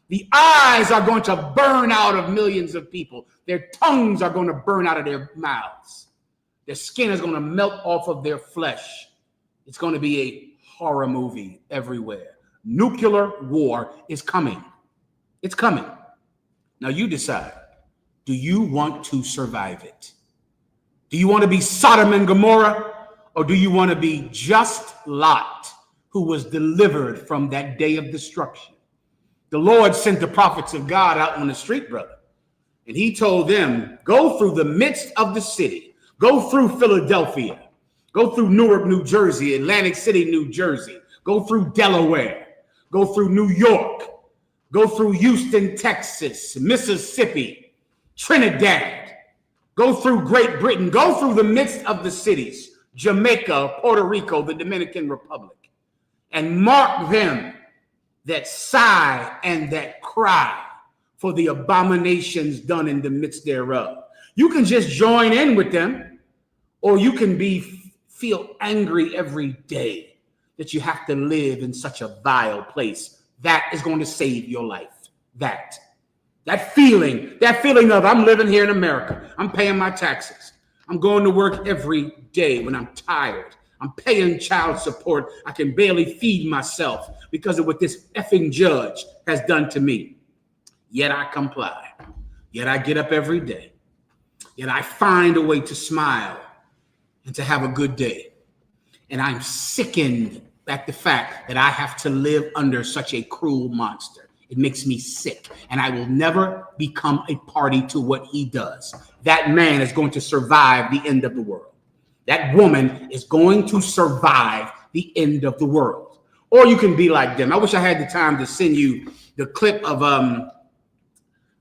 The eyes are going to burn out of millions of people. Their tongues are going to burn out of their mouths. Their skin is going to melt off of their flesh. It's going to be a horror movie everywhere. Nuclear war is coming. It's coming. Now you decide. Do you want to survive it? Do you want to be Sodom and Gomorrah? Or do you want to be just Lot, who was delivered from that day of destruction? The Lord sent the prophets of God out on the street, brother. And he told them, go through the midst of the city. Go through Philadelphia. Go through Newark, New Jersey, Atlantic City, New Jersey. Go through Delaware. Go through New York. Go through Houston, Texas, Mississippi, Trinidad. Go through Great Britain. Go through the midst of the cities. Jamaica, Puerto Rico, the Dominican Republic. And mark them that sigh and that cry for the abominations done in the midst thereof. You can just join in with them, or you can feel angry every day that you have to live in such a vile place. That is going to save your life. That feeling of I'm living here in America. I'm paying my taxes. I'm going to work every day when I'm tired. I'm paying child support. I can barely feed myself because of what this effing judge has done to me. Yet I comply. Yet I get up every day. Yet I find a way to smile and to have a good day. And I'm sickened at the fact that I have to live under such a cruel monster. It makes me sick, and I will never become a party to what he does. That man is going to survive the end of the world. That woman is going to survive the end of the world. Or you can be like them. I wish I had the time to send you the clip of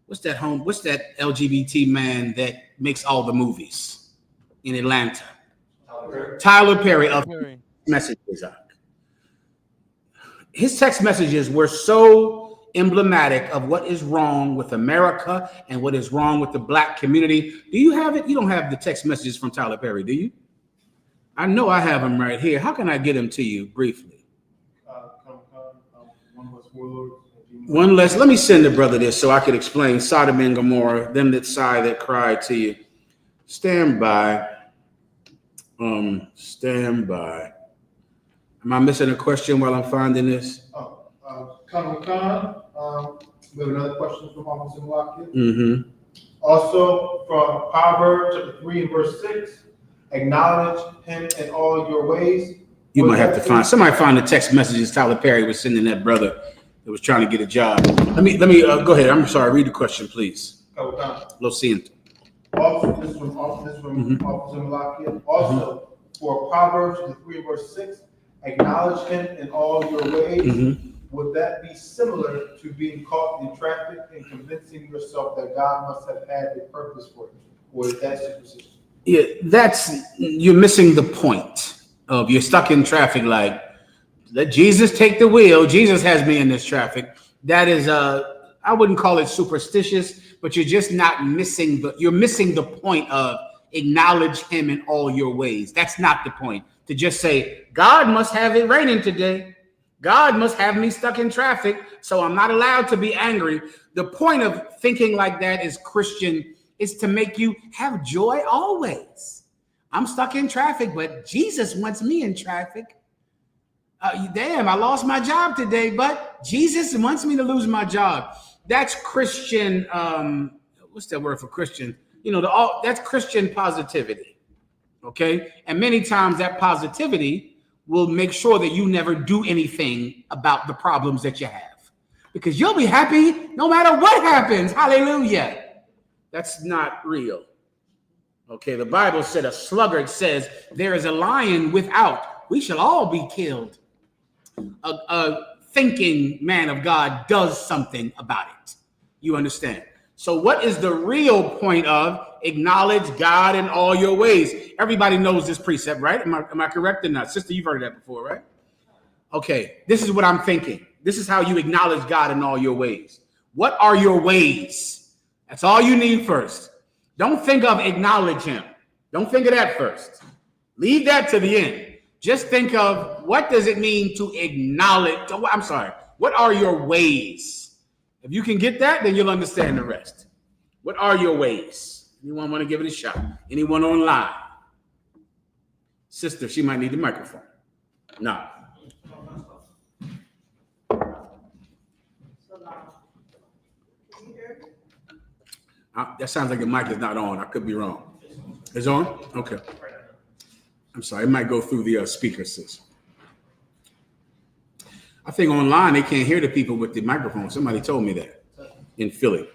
what's that LGBT man that makes all the movies in Atlanta? Tyler Perry of messages. His text messages were so emblematic of what is wrong with America and what is wrong with the black community. Do you have it? You don't have the text messages from Tyler Perry, do you? I know I have them right here. How can I get them to you briefly? One less. Let me send the brother this so I could explain Sodom and Gomorrah, them that sigh, that cry to you. Stand by. Stand by. Am I missing a question while I'm finding this? We have another question from Officer Malaki. Mm-hmm. Also from Proverbs chapter 3 and verse 6, acknowledge him in all your ways. You might have to find the text messages Tyler Perry was sending that brother that was trying to get a job. Let me go ahead. I'm sorry. Read the question, please. Lo siento. Also, this is from Officer Malaki. Also, for Proverbs chapter 3 and verse 6, acknowledge him in all your ways. Mm-hmm. Would that be similar to being caught in traffic and convincing yourself that God must have had a purpose for you? Or is that superstition? Yeah, you're missing the point of you're stuck in traffic. Like, let Jesus take the wheel. Jesus has me in this traffic. That is, I wouldn't call it superstitious, but you're just not missing you're missing the point of acknowledge him in all your ways. That's not the point. To just say, God must have it raining today. God must have me stuck in traffic, so I'm not allowed to be angry. The point of thinking like that as Christian is to make you have joy always. I'm stuck in traffic, but Jesus wants me in traffic. Damn, I lost my job today, but Jesus wants me to lose my job. that's Christian. What's that word for Christian? That's Christian positivity. Okay, and many times that positivity will make sure that you never do anything about the problems that you have, because you'll be happy no matter what happens. Hallelujah. That's not real. Okay, the Bible said a sluggard says there is a lion without. We shall all be killed. A thinking man of God does something about it. You understand? So what is the real point of acknowledge God in all your ways? Everybody knows this precept, right? Am I correct or not? Sister, you've heard that before, right? Okay, this is what I'm thinking. This is how you acknowledge God in all your ways. What are your ways? That's all you need first. Don't think of acknowledge him. Don't think of that first. Leave that to the end. Just think of what does it mean to acknowledge. I'm sorry. What are your ways? If you can get that, then you'll understand the rest. What are your ways? Anyone want to give it a shot? Anyone online? Sister, she might need the microphone. No. That sounds like the mic is not on. I could be wrong. It's on? Okay. I'm sorry. It might go through the speaker system. I think online they can't hear the people with the microphone. Somebody told me that in Philly.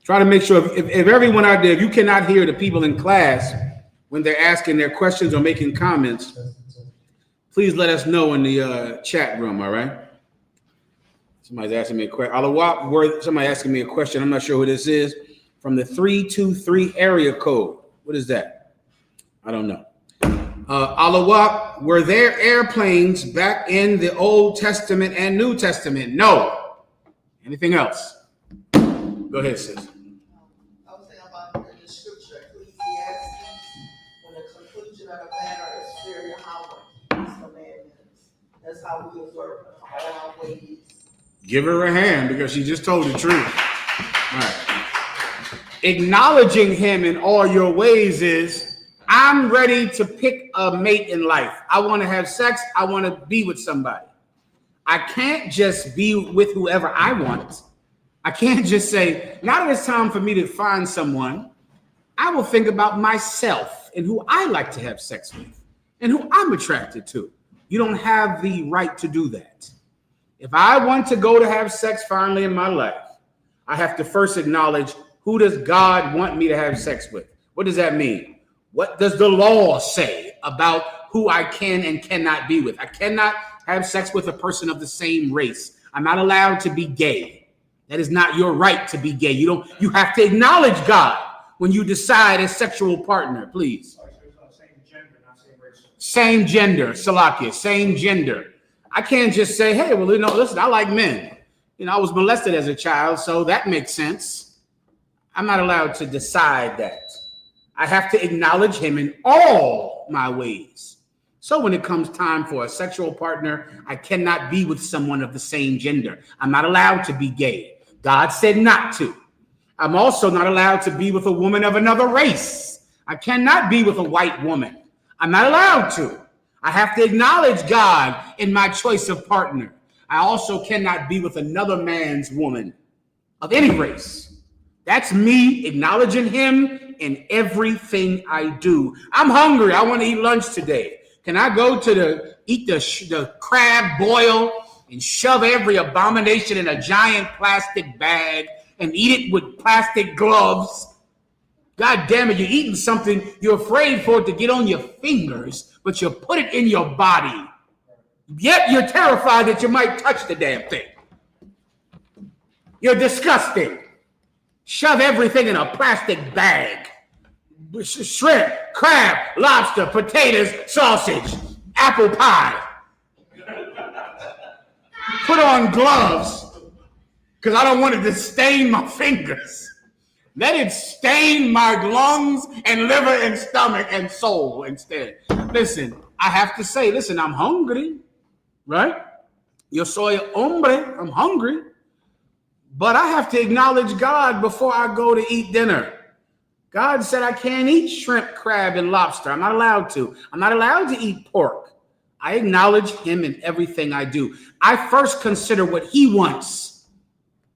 Try to make sure if everyone out there, if you cannot hear the people in class when they're asking their questions or making comments, please let us know in the chat room, all right? Somebody's asking me a question. Somebody asking me a question. I'm not sure who this is. From the 323 area code. What is that? I don't know. Alawak, were there airplanes back in the Old Testament and New Testament? No. Anything else? Go ahead, sis. I was saying about the scripture, Ecclesiastes, when the conclusion of the matter is fear Yahweh, His commandments. That's how we observe all our ways. Give her a hand because she just told the truth. All right. Acknowledging him in all your ways is, I'm ready to pick a mate in life. I want to have sex. I want to be with somebody. I can't just be with whoever I want. I can't just say, now that it's time for me to find someone, I will think about myself and who I like to have sex with and who I'm attracted to. You don't have the right to do that. If I want to go to have sex finally in my life, I have to first acknowledge, who does God want me to have sex with? What does that mean? What does the law say about who I can and cannot be with? I cannot have sex with a person of the same race. I'm not allowed to be gay. That is not your right to be gay. You have to acknowledge God when you decide a sexual partner, please. Same gender, not same race. Same gender, Salakia, same gender. I can't just say, hey, well, listen, I like men. I was molested as a child, so that makes sense. I'm not allowed to decide that. I have to acknowledge him in all my ways. So when it comes time for a sexual partner, I cannot be with someone of the same gender. I'm not allowed to be gay. God said not to. I'm also not allowed to be with a woman of another race. I cannot be with a white woman. I'm not allowed to. I have to acknowledge God in my choice of partner. I also cannot be with another man's woman of any race. That's me acknowledging him in everything I do. I'm hungry. I want to eat lunch today. Can I go to eat the crab boil and shove every abomination in a giant plastic bag and eat it with plastic gloves? God damn it, you're eating something you're afraid for it to get on your fingers, but you put it in your body. Yet you're terrified that you might touch the damn thing. You're disgusting. Shove everything in a plastic bag. Shrimp, crab, lobster, potatoes, sausage, apple pie. Put on gloves because I don't want it to stain my fingers. Let it stain my lungs and liver and stomach and soul instead. Listen, I have to say, I'm hungry, right? Yo soy hombre, I'm hungry. But I have to acknowledge God before I go to eat dinner. God said I can't eat shrimp, crab, and lobster. I'm not allowed to. I'm not allowed to eat pork. I acknowledge him in everything I do. I first consider what he wants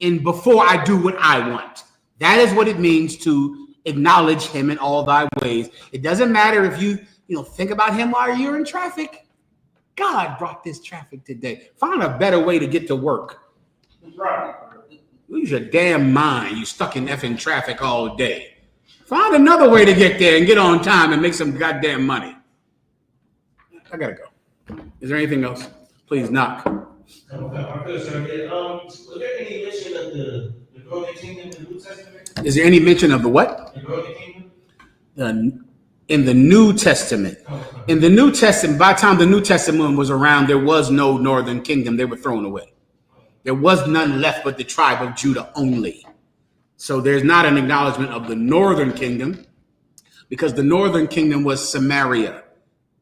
in before I do what I want. That is what it means to acknowledge him in all thy ways. It doesn't matter if you think about him while you're in traffic. God brought this traffic today. Find a better way to get to work. Right. Lose your damn mind. You stuck in effing traffic all day. Find another way to get there and get on time and make some goddamn money. I gotta go. Is there anything else? Please knock. Was there any mention of the Northern Kingdom in the New Testament? Is there any mention of the what? The Northern Kingdom? In the New Testament. In the New Testament, by the time the New Testament was around, there was no Northern Kingdom. They were thrown away. There was none left but the tribe of Judah only. So there's not an acknowledgement of the Northern Kingdom, because the Northern Kingdom was Samaria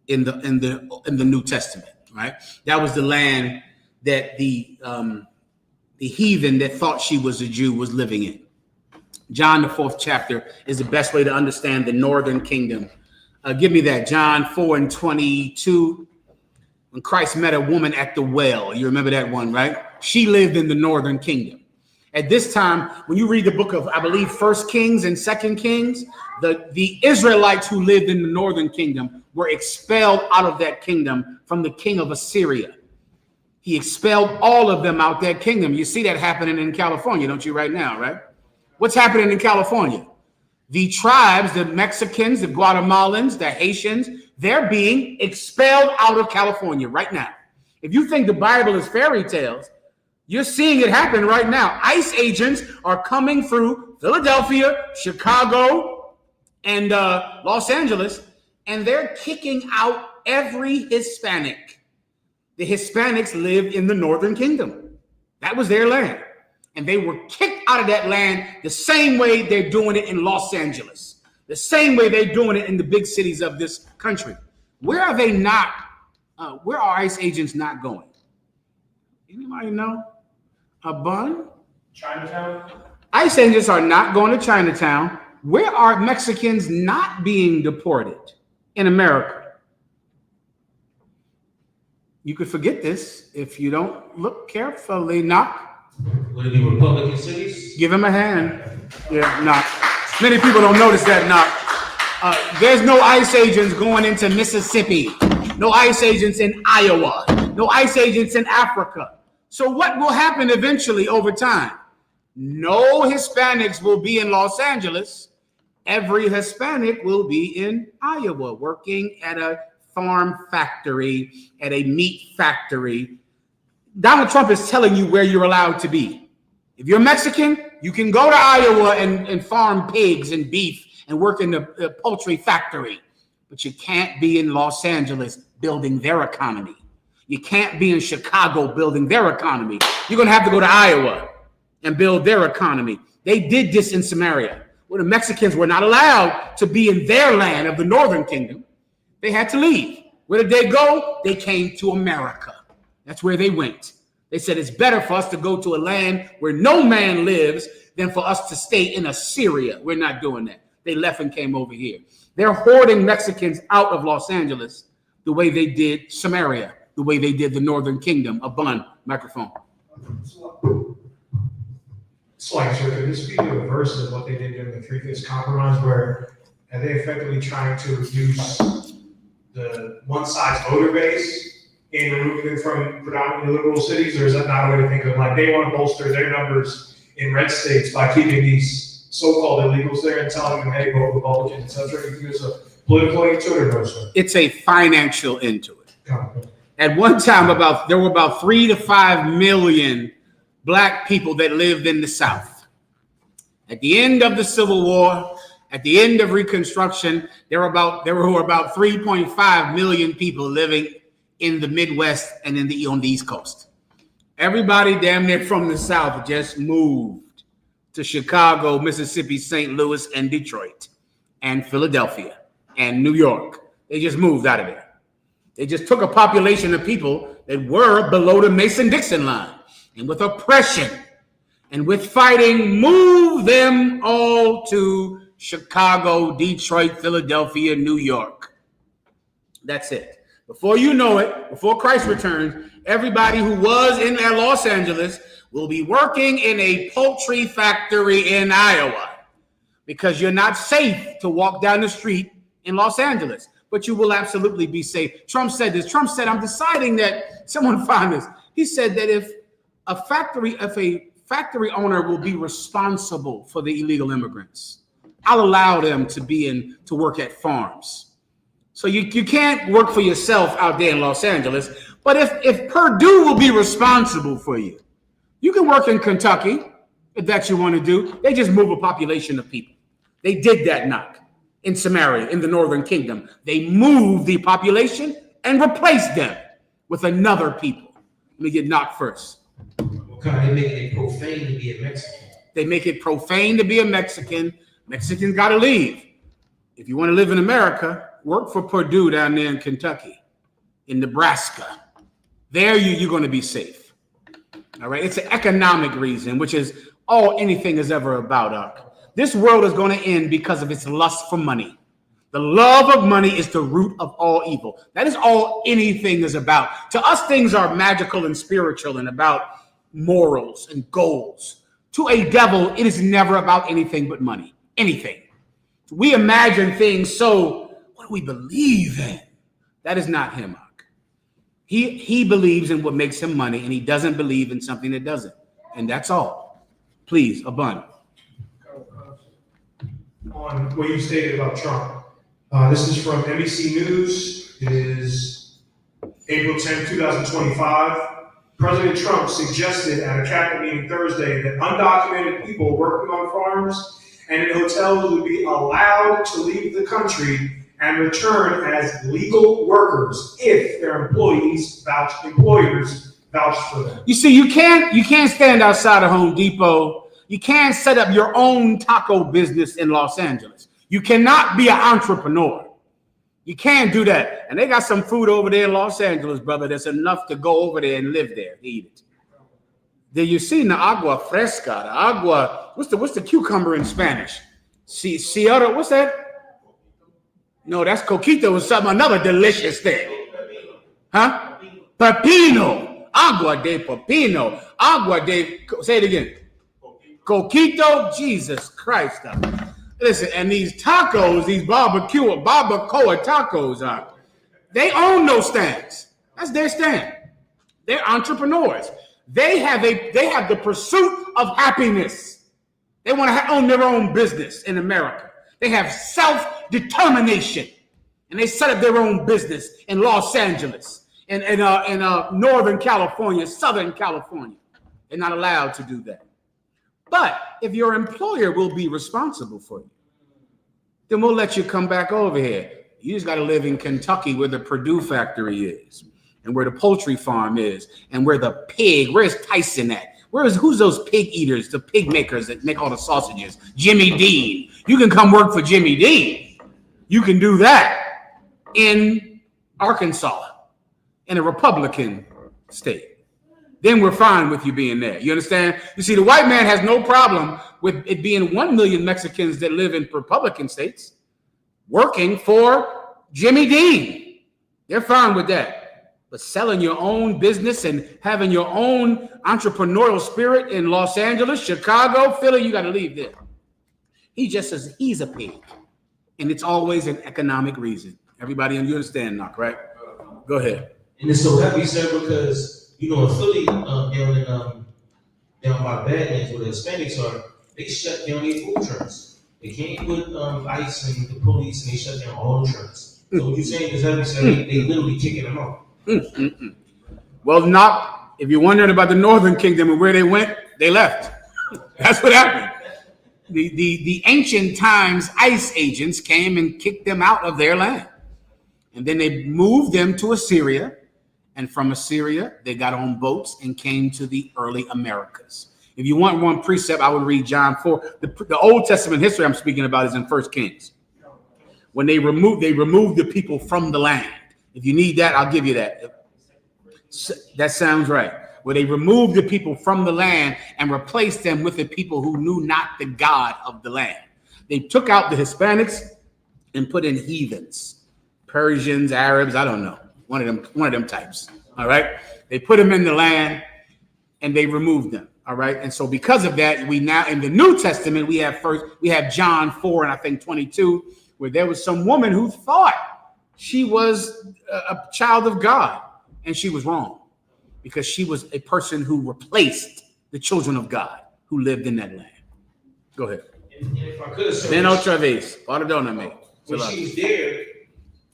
in the New Testament, right? That was the land that the heathen that thought she was a Jew was living in. John, the 4th chapter, is the best way to understand the Northern Kingdom. Give me that, John 4:22. When Christ met a woman at the well, you remember that one, right? She lived in the Northern Kingdom. At this time, when you read the book of, I believe, 1 Kings and 2 Kings, the Israelites who lived in the Northern Kingdom were expelled out of that kingdom from the king of Assyria. He expelled all of them out that kingdom. You see that happening in California, don't you, right now, right? What's happening in California? The tribes, the Mexicans, the Guatemalans, the Haitians, they're being expelled out of California right now. If you think the Bible is fairy tales, you're seeing it happen right now. ICE agents are coming through Philadelphia, Chicago, and Los Angeles, and they're kicking out every Hispanic. The Hispanics lived in the Northern Kingdom. That was their land. And they were kicked out of that land the same way they're doing it in Los Angeles, the same way they're doing it in the big cities of this country. Where are they not? Where are ICE agents not going? Anybody know? A bun? Chinatown? ICE agents are not going to Chinatown. Where are Mexicans not being deported in America? You could forget this if you don't look carefully. Knock. Would it be Republican cities? Give him a hand. Yeah, knock. Many people don't notice that. Knock. There's no ICE agents going into Mississippi. No ICE agents in Iowa. No ICE agents in Africa. So what will happen eventually over time? No Hispanics will be in Los Angeles. Every Hispanic will be in Iowa, working at a farm factory, at a meat factory. Donald Trump is telling you where you're allowed to be. If you're Mexican, you can go to Iowa and farm pigs and beef and work in the poultry factory, but you can't be in Los Angeles building their economy. You can't be in Chicago building their economy. You're going to have to go to Iowa and build their economy. They did this in Samaria, where the Mexicans were not allowed to be in their land of the Northern Kingdom. They had to leave. Where did they go? They came to America. That's where they went. They said it's better for us to go to a land where no man lives than for us to stay in Assyria. We're not doing that. They left and came over here. They're hoarding Mexicans out of Los Angeles the way they did Samaria, the way they did the Northern Kingdom. A bun. Microphone. Slight, so could this be the reverse of what they did during the Three-Fifths Compromise, where are they effectively trying to reduce the one side's voter base and remove them from predominantly liberal cities, or is that not a way to think of it? Like they want to bolster their numbers in red states by keeping these so-called illegals there and telling them, hey, vote Republican, etc. You think there's a political end to it or no, sir? It's a financial end to it. Okay. At one time, there were about 3 to 5 million Black people that lived in the South. At the end of the Civil War, at the end of Reconstruction, there were about 3.5 million people living in the Midwest and on the East Coast. Everybody damn near from the South just moved to Chicago, Mississippi, St. Louis, and Detroit, and Philadelphia, and New York. They just moved out of there. They just took a population of people that were below the Mason-Dixon line, and with oppression and with fighting, moved them all to Chicago, Detroit, Philadelphia, New York. That's it. Before you know it, before Christ returns, everybody who was in Los Angeles will be working in a poultry factory in Iowa because you're not safe to walk down the street in Los Angeles, but you will absolutely be safe. Trump said this. Trump said, I'm deciding that, someone found this. He said that if a factory owner will be responsible for the illegal immigrants, I'll allow them to work at farms. So you can't work for yourself out there in Los Angeles, but if Purdue will be responsible for you, you can work in Kentucky if that's what you want to do. They just move a population of people. They did that knock in Samaria, in the Northern Kingdom. They moved the population and replaced them with another people. Let me get knocked first. They make it profane to be a Mexican. They make it profane to be a Mexican. Mexicans got to leave. If you want to live in America, work for Purdue down there in Kentucky, in Nebraska. There you're going to be safe. All right. It's an economic reason, which is all anything is ever about. This world is going to end because of its lust for money. The love of money is the root of all evil. That is all anything is about. To us, things are magical and spiritual and about morals and goals. To a devil, it is never about anything but money. Anything. We imagine things, so what do we believe in? That is not him. He believes in what makes him money, and he doesn't believe in something that doesn't. And that's all. Please, Abun. On what you stated about Trump. This is from NBC News. It is April 10, 2025. President Trump suggested at a cabinet meeting Thursday that undocumented people working on farms and in hotels would be allowed to leave the country and return as legal workers if their employers vouch for them. You see, you can't stand outside of Home Depot. You can't set up your own taco business in Los Angeles. You cannot be an entrepreneur. You can't do that. And they got some food over there in Los Angeles, brother, that's enough to go over there and live there, eat it. Then you see the agua fresca, the agua, what's the cucumber in Spanish? Ciara, what's that? No, that's coquito or something, another delicious thing. Huh? Pepino. Agua de pepino. Agua de, say it again. Coquito, Jesus Christ. Listen, and these tacos, these barbacoa tacos, they own those stands. That's their stand. They're entrepreneurs. They have the pursuit of happiness. They want to own their own business in America. They have self-determination, and they set up their own business in Los Angeles, in Northern California, Southern California. They're not allowed to do that. But if your employer will be responsible for you, then we'll let you come back over here. You just got to live in Kentucky where the Purdue factory is, and where the poultry farm is, and where's Tyson at? Who's those pig eaters, the pig makers that make all the sausages? Jimmy Dean. You can come work for Jimmy Dean. You can do that in Arkansas, in a Republican state. Then we're fine with you being there. You understand? You see, the white man has no problem with it being 1 million Mexicans that live in Republican states working for Jimmy Dean. They're fine with that. But selling your own business and having your own entrepreneurial spirit in Los Angeles, Chicago, Philly, you got to leave there. He just says he's a pig. And it's always an economic reason. Everybody, you understand, Knock, right? Go ahead. And it's so heavy, sir, because in Philly, down by the Badlands where the Hispanics are, they shut down their food trucks. They came with ICE and the police, and they shut down all the trucks. So what you're saying is heavy, sir, they literally kicking them off. Well, Knock, if you're wondering about the Northern Kingdom and where they went, they left. That's what happened. The ancient times ICE agents came and kicked them out of their land. And then they moved them to Assyria. And from Assyria, they got on boats and came to the early Americas. If you want one precept, I would read John 4. The Old Testament history I'm speaking about is in 1 Kings. When they removed the people from the land. If you need that, I'll give you that. That sounds right. Where they removed the people from the land and replaced them with the people who knew not the God of the land. They took out the Hispanics and put in heathens, Persians, Arabs, I don't know. One of them types. All right. They put them in the land and they removed them. All right. And so because of that, we now in the New Testament, we have John 4 and I think 22, where there was some woman who thought she was a child of God, and she was wrong because she was a person who replaced the children of God who lived in that land. Go ahead. And if I could, sir, Ben otra vez. Perdóname. when she was there,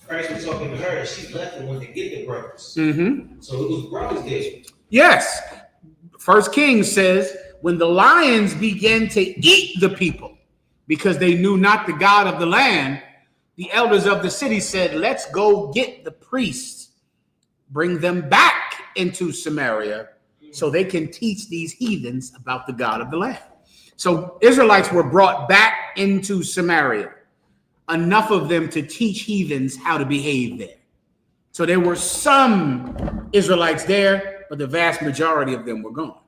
Christ was talking to her, and she left and went to get the brothers. Mm-hmm. So it was brothers there. Yes. First Kings says, when the lions began to eat the people because they knew not the God of the land, the elders of the city said, let's go get the priests, bring them back into Samaria so they can teach these heathens about the God of the land. So Israelites were brought back into Samaria, enough of them to teach heathens how to behave there. So there were some Israelites there, but the vast majority of them were gone,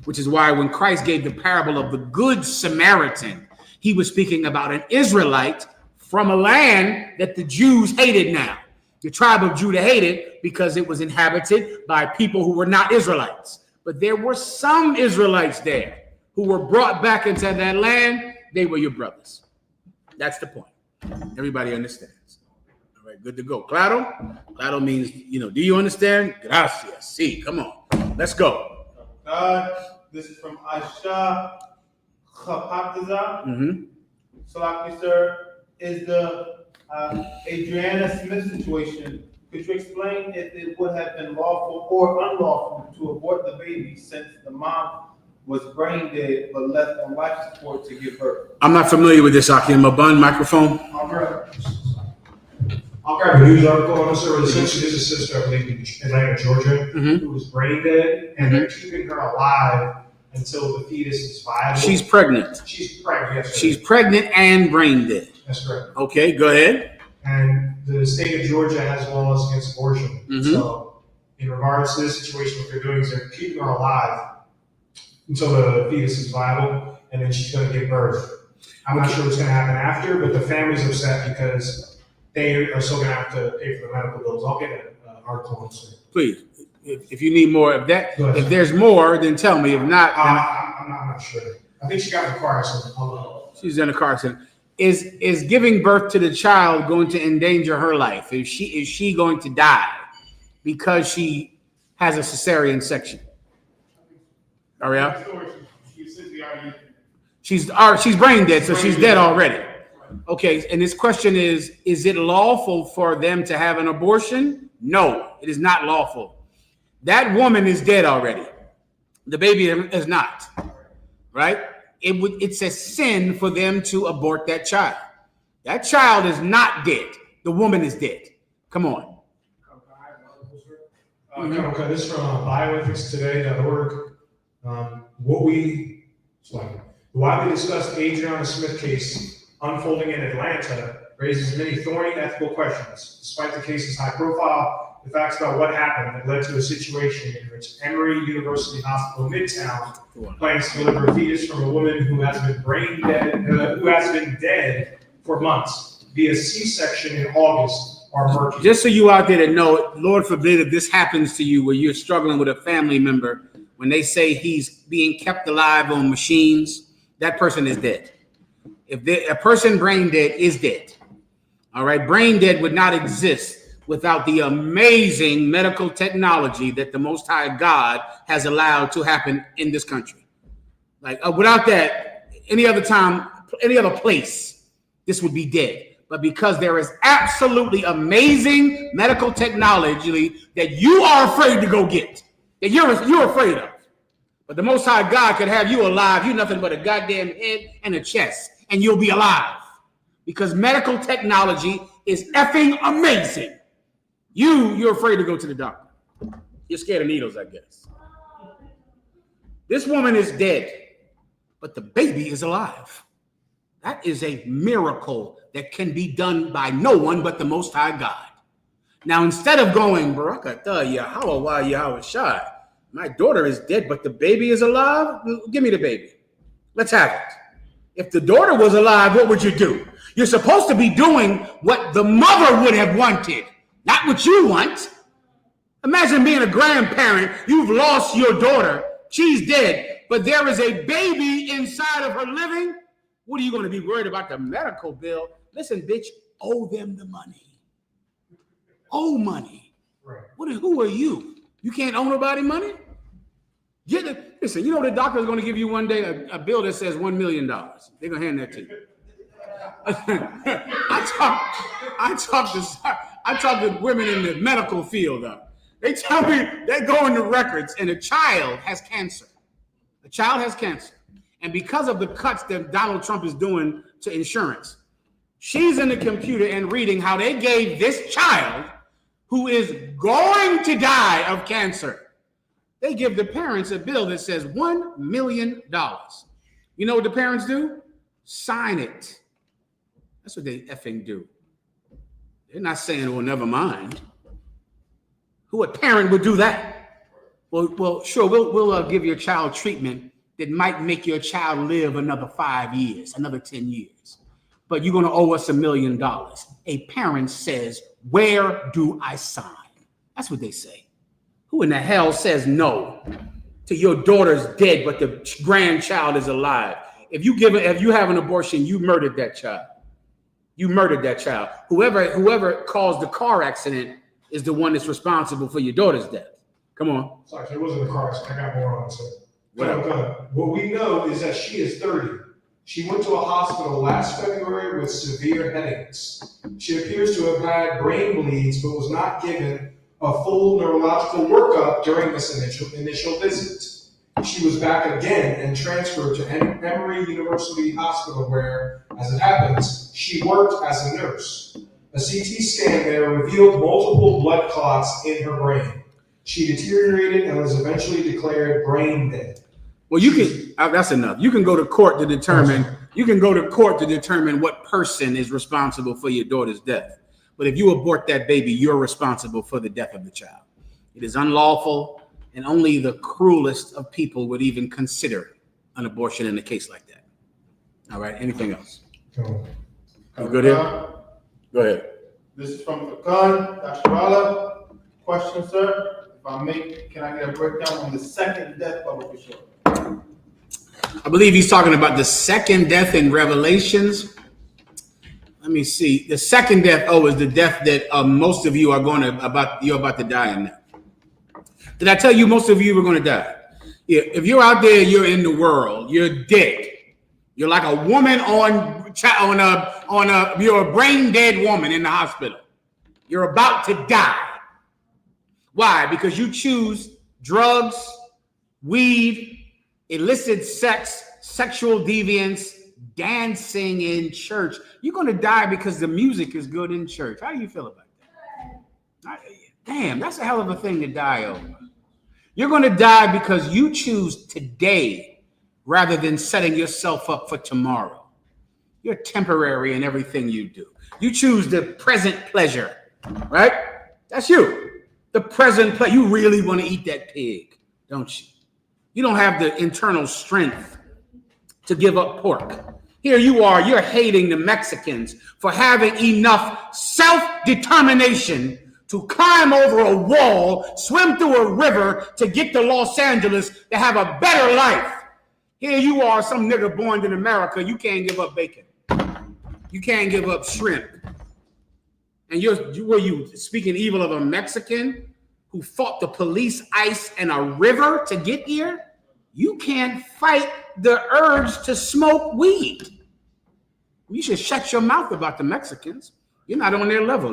which is why when Christ gave the parable of the Good Samaritan, he was speaking about an Israelite from a land that the Jews hated now. The tribe of Judah hated because it was inhabited by people who were not Israelites. But there were some Israelites there who were brought back into that land. They were your brothers. That's the point. Everybody understands. All right, good to go. Claro? Claro means, do you understand? Gracias. See, come on. Let's go. God, this is from I.S.U.P.K. Salaki, sir, is the Adriana Smith situation. Could you explain if it would have been lawful or unlawful to abort the baby since the mom was brain dead but left on life support to give birth? I'm not familiar with this, Aki. Mabun, microphone. I'll grab a news article on this. There was essentially this is a sister, I believe, in Atlanta, Georgia, who was brain dead, and they're keeping her alive until the fetus is viable. She's pregnant. She's pregnant, yes, sir. She's pregnant and brain dead. That's correct. Okay, go ahead. And the state of Georgia has laws against abortion. So in regards to this situation, what they're doing is they're keeping her alive until the fetus is viable, and then she's going to give birth. I'm not sure what's going to happen after, but the family's upset because they are still going to have to pay for the medical bills. I'll get an article on this. Please, if you need more of that, Go ahead. if there's more, then tell me. If not, I'm not sure. I think she got in a car accident. she's in a car accident. Is giving birth to the child going to endanger her life? Is she going to die because she has a cesarean section? Ariel? She's brain dead, so she's dead already. Okay, and this question is it lawful for them to have an abortion? No, it is not lawful. That woman is dead already. The baby is not, right? It's a sin for them to abort that child. That child is not dead. The woman is dead. Come on. Okay, this is from bioethicstoday.org. The widely discussed Adriana Smith case unfolding in Atlanta raises many thorny ethical questions. Despite the case's high profile, the facts about what happened that led to a situation in which Emory University Hospital Midtown plans to deliver a fetus from a woman who has been dead for months via C-section in August are murky. Just so you out there that know, Lord forbid if this happens to you where you're struggling with a family member, when they say he's being kept alive on machines, that person is dead. A person brain dead is dead. All right, brain dead would not exist without the amazing medical technology that the Most High God has allowed to happen in this country. Like without that, any other time, any other place, this would be dead. But because there is absolutely amazing medical technology that you are afraid to go get, that you're afraid of. But the Most High God could have you alive. You're nothing but a goddamn head and a chest, and you'll be alive. Because medical technology is effing amazing. You're afraid to go to the doctor. You're scared of needles, I guess. This woman is dead, but the baby is alive. That is a miracle that can be done by no one but the Most High God. Now, instead of going, Barakatah Yahweh Yahweh Shai, my daughter is dead, but the baby is alive, give me the baby. Let's have it. If the daughter was alive, what would you do? You're supposed to be doing what the mother would have wanted, not what you want. Imagine being a grandparent. You've lost your daughter. She's dead. but there is a baby inside of her living, what are you going to be worried about the medical bill? Listen, bitch, owe them the money. Owe money. Right. Who are you? You can't owe nobody money? Listen, you know the doctor is going to give you one day a bill that says $1 million. They're going to hand that to you. I talk to women in the medical field. They tell me they go in the records and a child has cancer. A child has cancer. And because of the cuts that Donald Trump is doing to insurance, she's in the computer and reading how they gave this child who is going to die of cancer. They give the parents a bill that says $1 million. You know what the parents do? Sign it. That's what they effing do. They're not saying, well, never mind. What parent would do that? Well, sure, we'll give your child treatment that might make your child live another 5 years, another 10 years. But you're going to owe us $1 million. A parent says, where do I sign? That's what they say. Who in the hell says no to your daughter's dead, but the grandchild is alive? If you have an abortion, you murdered that child. You murdered that child. Whoever caused the car accident is the one that's responsible for your daughter's death. Come on. Sorry, it wasn't a car accident. I got more on it. Whatever. What we know is that she is 30. She went to a hospital last February with severe headaches. She appears to have had brain bleeds, but was not given a full neurological workup during this initial visit. She was back again and transferred to Emory University Hospital where, as it happens, she worked as a nurse. A CT scan there revealed multiple blood clots in her brain. She deteriorated and was eventually declared brain dead. Well, that's enough. You can go to court to determine what person is responsible for your daughter's death. But if you abort that baby, you're responsible for the death of the child. It is unlawful, and only the cruelest of people would even consider an abortion in a case like that. All right, anything else? No. You good here? Go ahead. This is from Fakan, Dr. Rala. Question, sir. If I may, can I get a breakdown on the second death of a short? I believe he's talking about the second death in Revelations. Let me see. The second death, is the death that most of you are you're about to die in now. Did I tell you most of you were going to die? Yeah, if you're out there, you're in the world, you're dead. You're like a woman you're a brain dead woman in the hospital. You're about to die. Why? Because you choose drugs, weed, illicit sex, sexual deviance, dancing in church. You're going to die because the music is good in church. How do you feel about that? Damn, that's a hell of a thing to die over. You're going to die because you choose today rather than setting yourself up for tomorrow. You're temporary in everything you do. You choose the present pleasure, right? That's you. The present pleasure. You really want to eat that pig, don't you? You don't have the internal strength to give up pork. Here you are, you're hating the Mexicans for having enough self-determination to climb over a wall, swim through a river to get to Los Angeles to have a better life. Here you are, some nigga born in America, you can't give up bacon. You can't give up shrimp. And were you speaking evil of a Mexican who fought the police, ICE, and a river to get here? You can't fight the urge to smoke weed. You should shut your mouth about the Mexicans. You're not on their level,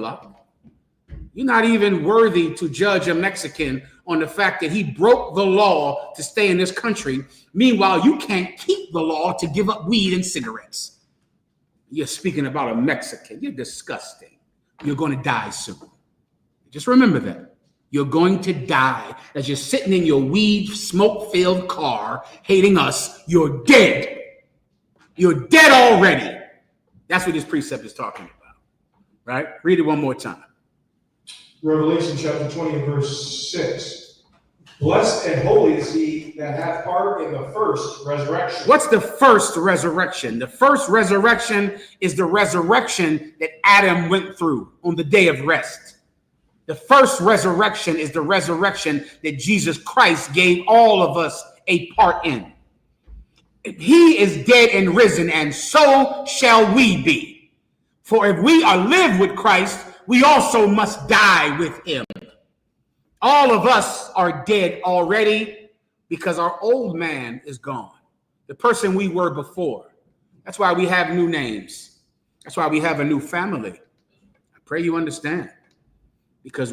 You're not even worthy to judge a Mexican on the fact that he broke the law to stay in this country. Meanwhile, you can't keep the law to give up weed and cigarettes. You're speaking about a Mexican. You're disgusting. You're going to die soon. Just remember that. You're going to die as you're sitting in your weed smoke-filled car hating us. You're dead. You're dead already. That's what this precept is talking about, right? Read it one more time. Revelation chapter 20 and verse 6. Blessed and holy is he that hath part in the first resurrection. What's the first resurrection? The first resurrection is the resurrection that Adam went through on the day of rest. The first resurrection is the resurrection that Jesus Christ gave all of us a part in. He is dead and risen, and so shall we be. For if we are live with Christ, we also must die with him. All of us are dead already because our old man is gone. The person we were before. That's why we have new names. That's why we have a new family. I pray you understand. Because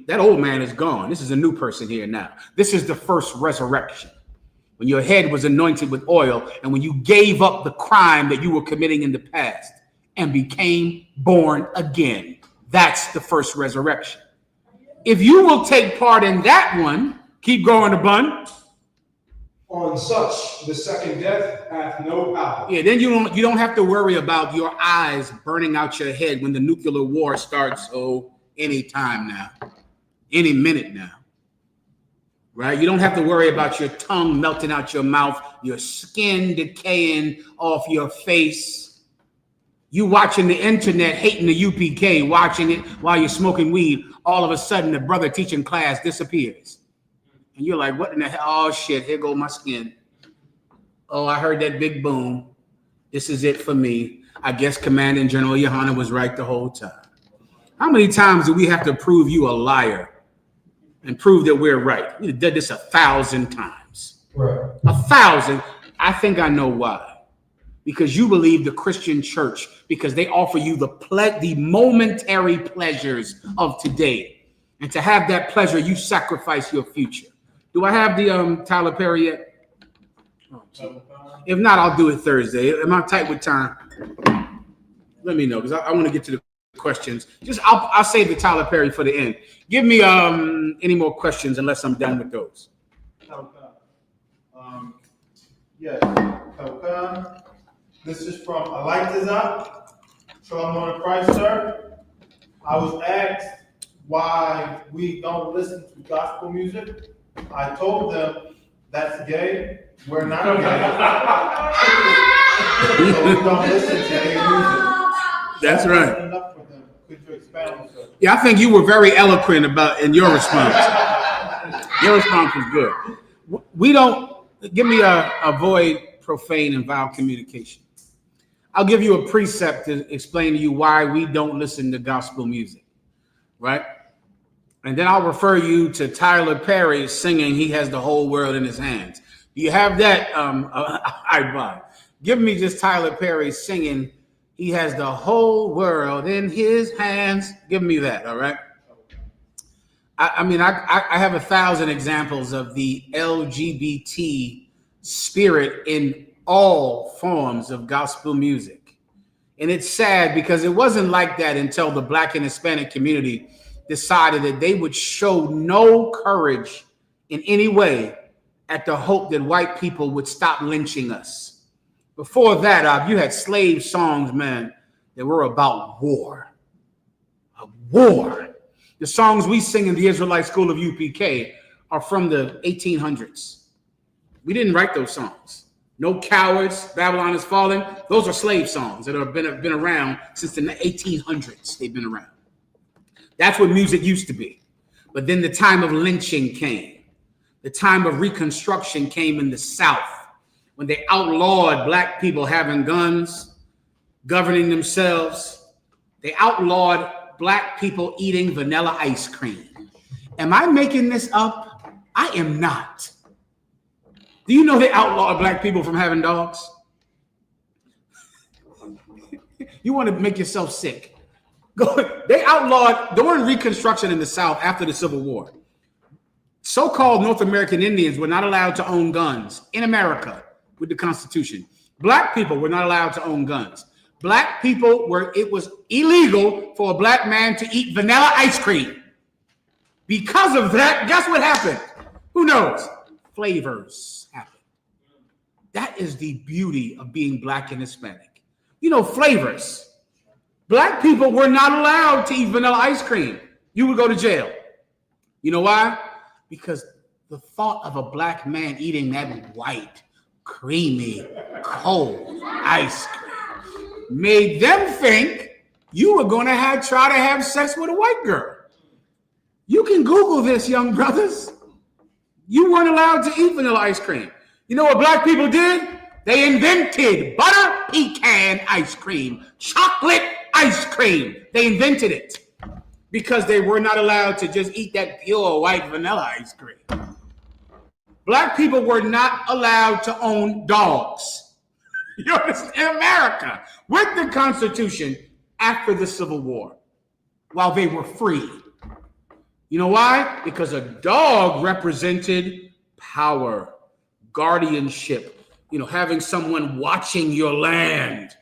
that old man is gone. This is a new person here now. This is the first resurrection. When your head was anointed with oil and when you gave up the crime that you were committing in the past and became born again. That's the first resurrection. If you will take part in that one, keep going to Bun. On such, the second death hath no power. Yeah, then you don't have to worry about your eyes burning out your head when the nuclear war starts. Oh, any time now, any minute now. Right? You don't have to worry about your tongue melting out your mouth, your skin decaying off your face. You watching the internet, hating the UPK, watching it while you're smoking weed. All of a sudden, the brother teaching class disappears. And you're like, what in the hell? Oh, shit, here go my skin. Oh, I heard that big boom. This is it for me. I guess Commanding General YAHANNA was right the whole time. How many times do we have to prove you a liar and prove that we're right? We did this 1,000 times. Right. 1,000. I think I know why. Because you believe the Christian church, because they offer you the momentary pleasures of today. And to have that pleasure, you sacrifice your future. Do I have the Tyler Perry yet? Oh, if not, I'll do it Thursday. Am I tight with time? Let me know, because I want to get to the questions. I'll save the Tyler Perry for the end. Give me any more questions unless I'm done with those. Yes. This is from Alitazah. Shalom in Christ, sir. I was asked why we don't listen to gospel music. I told them that's gay. We're not gay. So we don't listen to gay music. That's right. Enough for them. Could you expound, sir? Yeah, I think you were very eloquent in your response. Your response was good. We don't give me avoid profane and vile communication. I'll give you a precept to explain to you why we don't listen to gospel music, right? And then I'll refer you to Tyler Perry singing "He Has the Whole World in His Hands." Do you have that? Give me just Tyler Perry singing "He Has the Whole World in His Hands." Give me that, all right? I mean, I have 1,000 examples of the LGBT spirit in all forms of gospel music. And it's sad because it wasn't like that until the Black and Hispanic community decided that they would show no courage in any way at the hope that white people would stop lynching us. Before that, you had slave songs, man, that were about war. A war. The songs we sing in the Israelite School of UPK are from the 1800s. We didn't write those songs. No Cowards, Babylon Is Falling. Those are slave songs that have been around since the 1800s. They've been around. That's what music used to be. But then the time of lynching came. The time of Reconstruction came in the South when they outlawed Black people having guns, governing themselves. They outlawed Black people eating vanilla ice cream. Am I making this up? I am not. Do you know they outlawed Black people from having dogs? You want to make yourself sick. They outlawed, during Reconstruction in the South after the Civil War, so-called North American Indians were not allowed to own guns in America with the Constitution. Black people were not allowed to own guns. Black people it was illegal for a Black man to eat vanilla ice cream. Because of that, guess what happened? Who knows? Flavors happened. That is the beauty of being Black and Hispanic. You know, flavors. Black people were not allowed to eat vanilla ice cream. You would go to jail. You know why? Because the thought of a Black man eating that white, creamy, cold ice cream made them think you were going to try to have sex with a white girl. You can Google this, young brothers. You weren't allowed to eat vanilla ice cream. You know what Black people did? They invented butter pecan ice cream, chocolate ice cream. They invented it because they were not allowed to just eat that pure white vanilla ice cream. Black people were not allowed to own dogs. You understand? In America, with the Constitution after the Civil War, while they were free. You know why? Because a dog represented power, guardianship, having someone watching your land.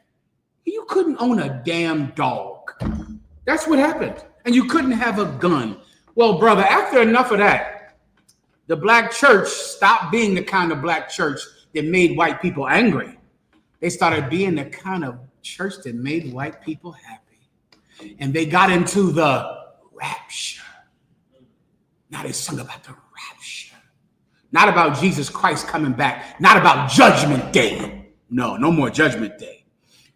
You couldn't own a damn dog. That's what happened. And you couldn't have a gun. Well, brother, after enough of that, the black church stopped being the kind of black church that made white people angry. They started being the kind of church that made white people happy. And they got into the rapture. Now they sung about the rapture. Not about Jesus Christ coming back. Not about Judgment Day. No more Judgment Day.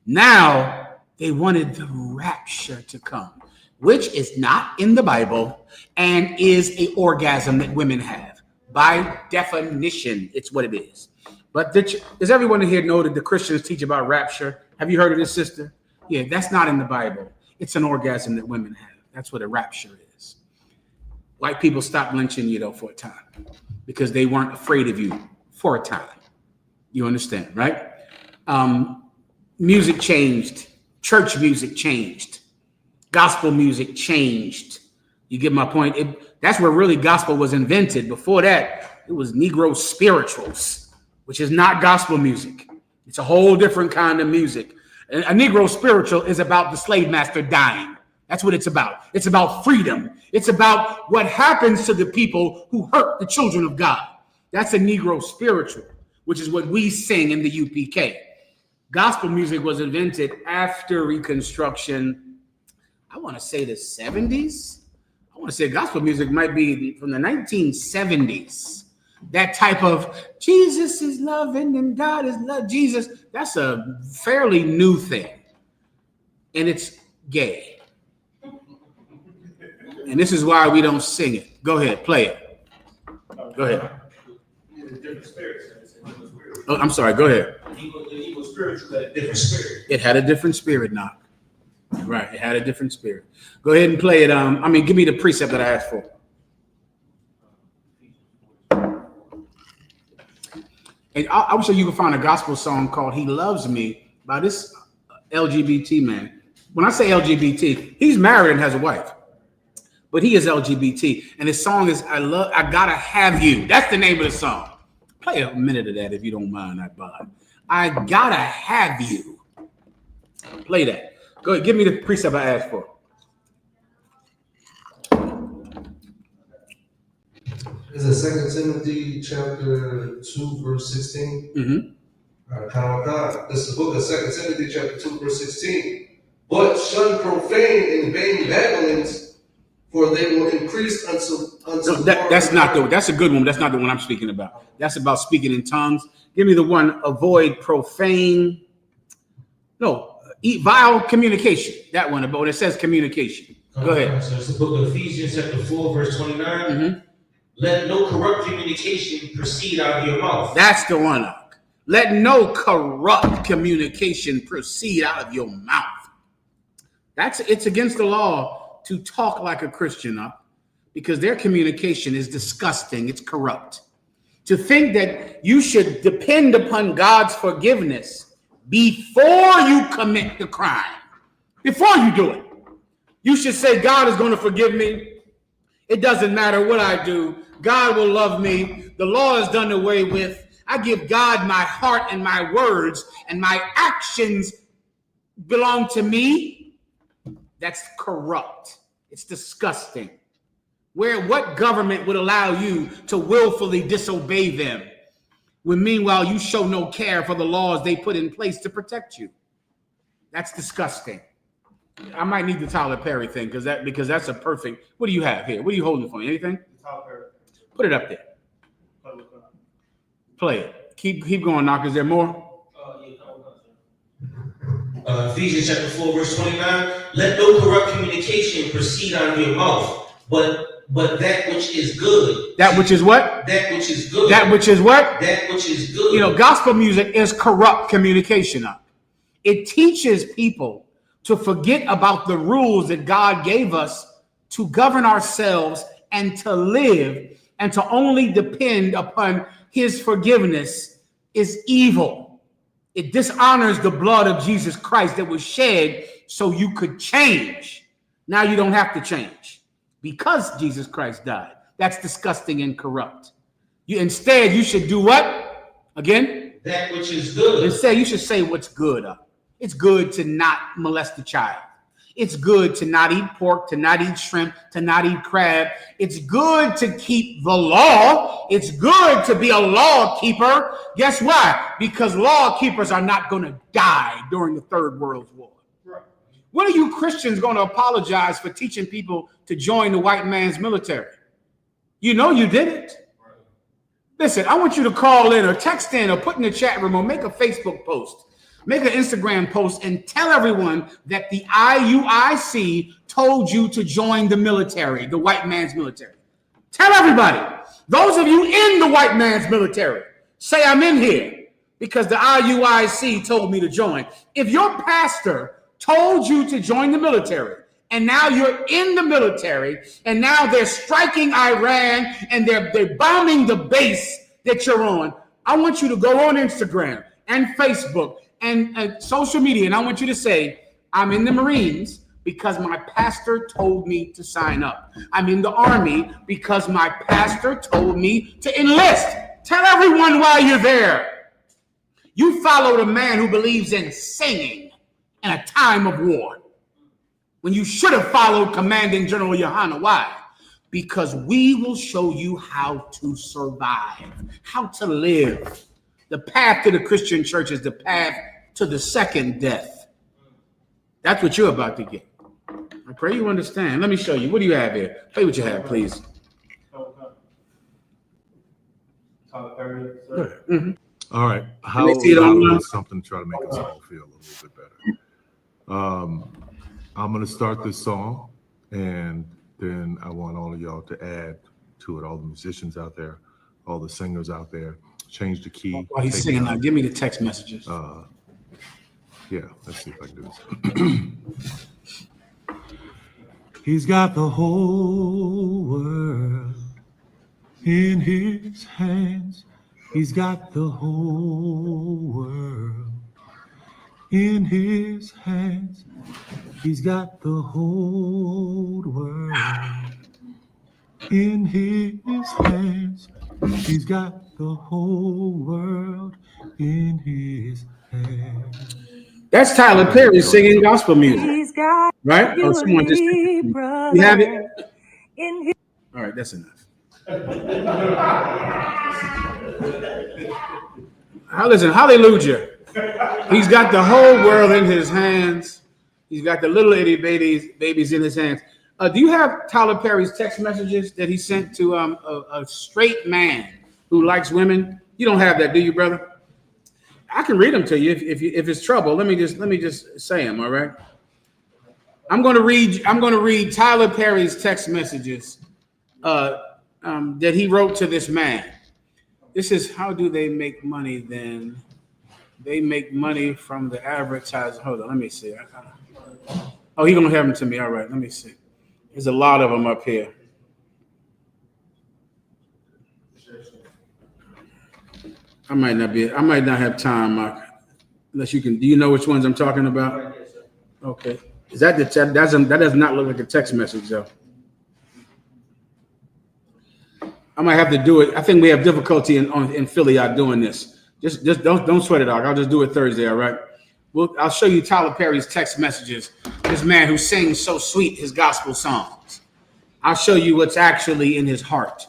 Now they wanted the rapture to come, which is not in the Bible and is an orgasm that women have. By definition, it's what it is. But does everyone in here know that the Christians teach about rapture? Have you heard of this, sister? Yeah, that's not in the Bible. It's an orgasm that women have. That's what a rapture is. White people stopped lynching you, though, for a time because they weren't afraid of you for a time. You understand, right? Music changed. Church music changed. Gospel music changed. You get my point? That's where really gospel was invented. Before that, it was Negro spirituals, which is not gospel music. It's a whole different kind of music. A Negro spiritual is about the slave master dying. That's what it's about. It's about freedom. It's about what happens to the people who hurt the children of God. That's a Negro spiritual, which is what we sing in the UPK. Gospel music was invented after Reconstruction. I want to say the 70s. I want to say gospel music might be from the 1970s. That type of Jesus is loving and God is love. Jesus, that's a fairly new thing. And it's gay. And this is why we don't sing it. Go ahead, play it. Go ahead. Oh, I'm sorry, go ahead. Evil spiritual had a different spirit. It had a different spirit, Knock. Right, it had a different spirit. Go ahead and play it. Give me the precept that I asked for. And I'm sure you can find a gospel song called He Loves Me by this LGBT man. When I say LGBT, he's married and has a wife. But he is LGBT. And his song is I Gotta Have You. That's the name of the song. Play a minute of that if you don't mind, I Gotta Have You. Play that. Go ahead, give me the precept I asked for. Is it 2 Timothy chapter 2, verse 16? Mm-hmm. This is the book of 2 Timothy chapter 2, verse 16. But shun profane and vain babblings, for they will increase unto that's not the. That's a good one. That's not the one I'm speaking about. That's about speaking in tongues. Give me the one. Avoid profane. No, vile communication. That one. But when it says communication, go ahead. So it's the book of Ephesians, chapter 4, verse 29. Mm-hmm. Let no corrupt communication proceed out of your mouth. That's the one. Let no corrupt communication proceed out of your mouth. It's against the law to talk like a Christian, because their communication is disgusting. It's corrupt. To think that you should depend upon God's forgiveness before you commit the crime, before you do it. You should say, God is going to forgive me. It doesn't matter what I do. God will love me. The law is done away with. I give God my heart and my words, and my actions belong to me. That's corrupt. It's disgusting. What government would allow you to willfully disobey them when meanwhile you show no care for the laws they put in place to protect you? That's disgusting. I might need the Tyler Perry thing because that's a perfect. What do you have here? What are you holding for me? Anything? Put it up there. Play it. Keep going, Knock. Is there more? Ephesians chapter 4, verse 29. Let no corrupt communication proceed out of your mouth, but but that which is good. That which is what? That which is good. That which is what? That which is good. You know, gospel music is corrupt communication. It teaches people to forget about the rules that God gave us to govern ourselves and to live, and to only depend upon his forgiveness is evil. It dishonors the blood of Jesus Christ that was shed so you could change. Now you don't have to change because Jesus Christ died. That's disgusting and corrupt. Instead, you should do what? Again? That which is good. Instead, you should say what's good. It's good to not molest a child. It's good to not eat pork, to not eat shrimp, to not eat crab. It's good to keep the law. It's good to be a law keeper. Guess why? Because law keepers are not going to die during the Third World War. Right. When are you Christians going to apologize for teaching people to join the white man's military? You know you did it. Right. Listen, I want you to call in or text in or put in the chat room or make a Facebook post. Make an Instagram post and tell everyone that the IUIC told you to join the military, the white man's military. Tell everybody. Those of you in the white man's military, say I'm in here because the IUIC told me to join. If your pastor told you to join the military and now you're in the military and now they're striking Iran and they're bombing the base that you're on, I want you to go on Instagram and Facebook and social media, and I want you to say, I'm in the Marines because my pastor told me to sign up. I'm in the Army because my pastor told me to enlist. Tell everyone why you're there. You followed a man who believes in singing in a time of war, when you should have followed Commanding General YAHANNA. Why? Because we will show you how to survive, how to live. The path to the Christian church is the path to the second death. That's what you're about to get. I pray you understand. Let me show you. What do you have here? Play what you have, please. Mm-hmm. All right. How about something to try to make us all feel a little bit better? I'm going to start this song, and then I want all of y'all to add to it. All the musicians out there, all the singers out there. Change the key. While he's singing now, give me the text messages. Yeah, let's see if I can do this. He's got the whole world in his hands. He's got the whole world in his hands. He's got the whole world in his hands. He's got the whole world in his hands. That's Tyler Perry singing gospel music, right? Oh, someone just you have it. All right, that's enough. Listen, hallelujah. He's got the whole world in his hands. He's got the little itty babies in his hands. Do you have Tyler Perry's text messages that he sent to a straight man who likes women? You don't have that, do you, brother? I can read them to you if it's trouble. Let me just say them. All right. I'm going to read Tyler Perry's text messages that he wrote to this man. This is how do they make money? Then they make money from the advertising. Hold on, let me see. Oh, he's gonna have them to me. All right, let me see. There's a lot of them up here. I might not have time, Mark. Unless you can. Do you know which ones I'm talking about? Okay. Is that the text? That does not look like a text message, though. I might have to do it. I think we have difficulty in Philly out doing this. Just don't sweat it out. I'll just do it Thursday. All right. I'll show you Tyler Perry's text messages. This man who sings so sweet his gospel songs. I'll show you what's actually in his heart.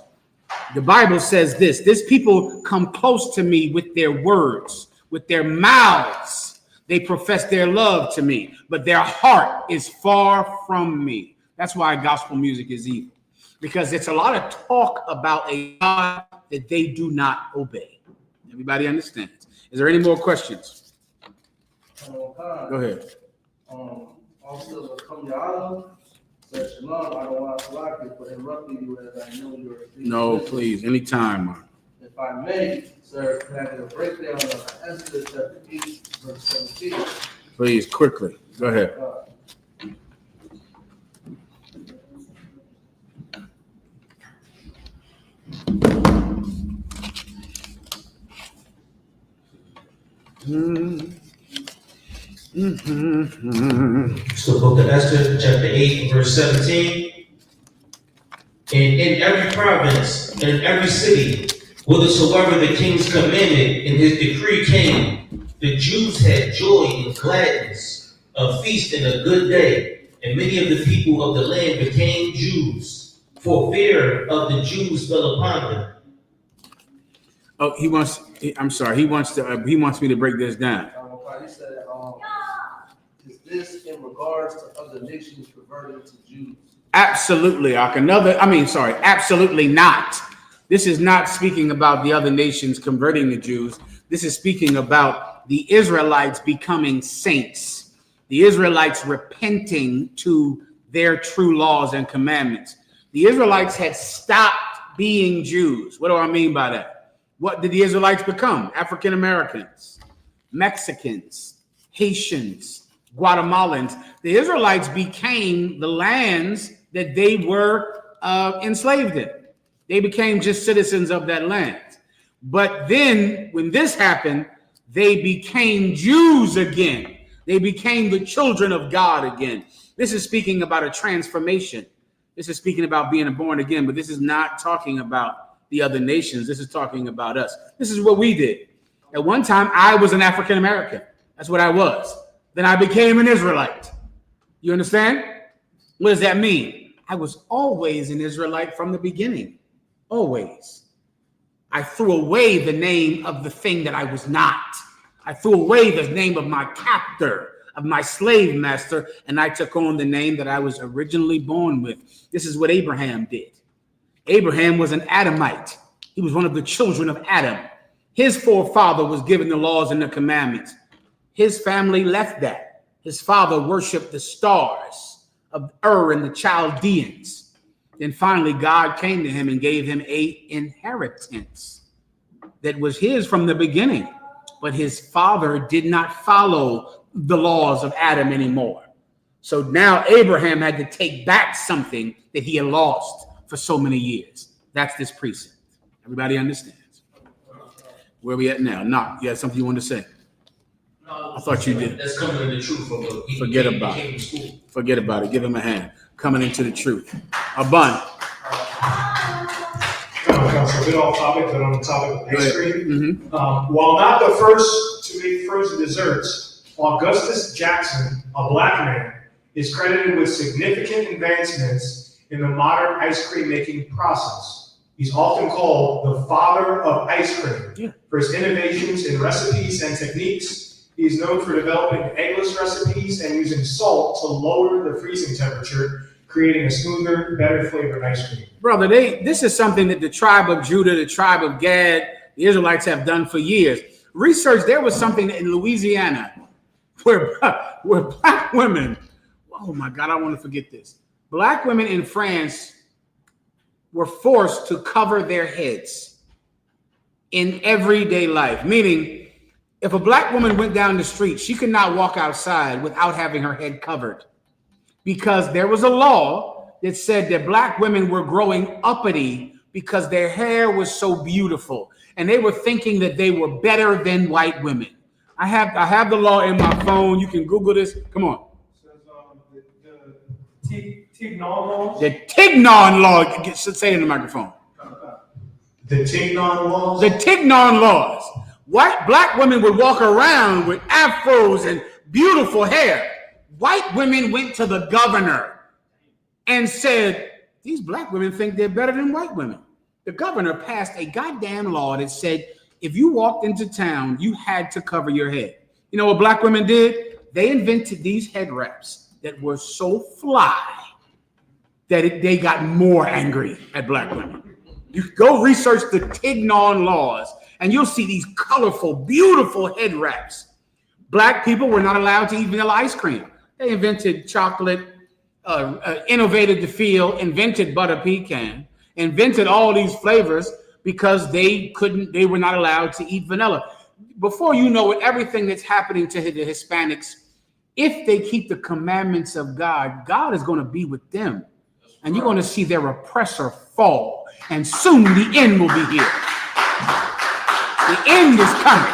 The Bible says this people come close to me with their words, with their mouths. They profess their love to me, but their heart is far from me. That's why gospel music is evil, because it's a lot of talk about a God that they do not obey. Everybody understands. Is there any more questions? Go ahead. Also, come to Sir Shalom, I don't want to block it for interrupting you as I know you're a No, please, anytime, man. If I may, sir, can I get a breakdown of Exodus chapter 8, verse 17? Please, quickly. Go ahead. So book of Esther, chapter 8, verse 17. And in every province and in every city, whithersoever the king's commandment and his decree came, the Jews had joy and gladness, a feast and a good day. And many of the people of the land became Jews, for fear of the Jews fell upon them. Oh, he wants me to break this down. He said, is this in regards to other nations converting to Jews? Absolutely. Absolutely not. This is not speaking about the other nations converting the Jews. This is speaking about the Israelites becoming saints, the Israelites repenting to their true laws and commandments. The Israelites had stopped being Jews. What do I mean by that? What did the Israelites become? African Americans, Mexicans, Haitians, Guatemalans. The Israelites became the lands that they were enslaved in. They became just citizens of that land. But then when this happened, they became Jews again. They became the children of God again. This is speaking about a transformation. This is speaking about being born again, but this is not talking about the other nations. This is talking about us. This is what we did. At one time, I was an African American. That's what I was. Then I became an Israelite. You understand? What does that mean? I was always an Israelite from the beginning. Always. I threw away the name of the thing that I was not. I threw away the name of my captor, of my slave master, and I took on the name that I was originally born with. This is what Abraham did. Abraham was an Adamite. He was one of the children of Adam. His forefather was given the laws and the commandments. His family left that. His father worshiped the stars of Ur and the Chaldeans. Then finally, God came to him and gave him an inheritance that was his from the beginning. But his father did not follow the laws of Adam anymore. So now Abraham had to take back something that he had lost for so many years. That's this precept. Everybody understands? Where are we at now? No, you had something you wanted to say? I thought you did. That's coming to the truth. Forget about it. Forget about it. Give him a hand. Coming into the truth. A bun. A bit off topic, but on the topic of ice cream. While not the first to make frozen desserts, Augustus Jackson, a black man, is credited with significant advancements in the modern ice cream making process. He's often called the father of ice cream for his innovations in recipes and techniques. He's known for developing eggless recipes and using salt to lower the freezing temperature, creating a smoother, better flavored ice cream. Brother, this is something that the tribe of Judah, the tribe of Gad, the Israelites have done for years. Research, there was something in Louisiana where black women, oh my God, I want to forget this. Black women in France were forced to cover their heads in everyday life, meaning if a black woman went down the street, she could not walk outside without having her head covered, because there was a law that said that black women were growing uppity because their hair was so beautiful, and they were thinking that they were better than white women. I have the law in my phone. You can Google this. Come on. The Tignon laws? The Tignon law. Say it in the microphone. The Tignon laws? The Tignon laws. Black women would walk around with afros and beautiful hair. White women went to the governor and said, these black women think they're better than white women. The governor passed a goddamn law that said, if you walked into town, you had to cover your head. You know what black women did? They invented these head wraps that were so fly that they got more angry at black women. You go research the Tignon laws, and you'll see these colorful, beautiful head wraps. Black people were not allowed to eat vanilla ice cream. They invented chocolate innovated the field, invented butter pecan, invented all these flavors because they were not allowed to eat vanilla. Before you know it, everything that's happening to the Hispanics, if they keep the commandments of God, God is going to be with them. And you're going to see their oppressor fall. And soon the end will be here. The end is coming.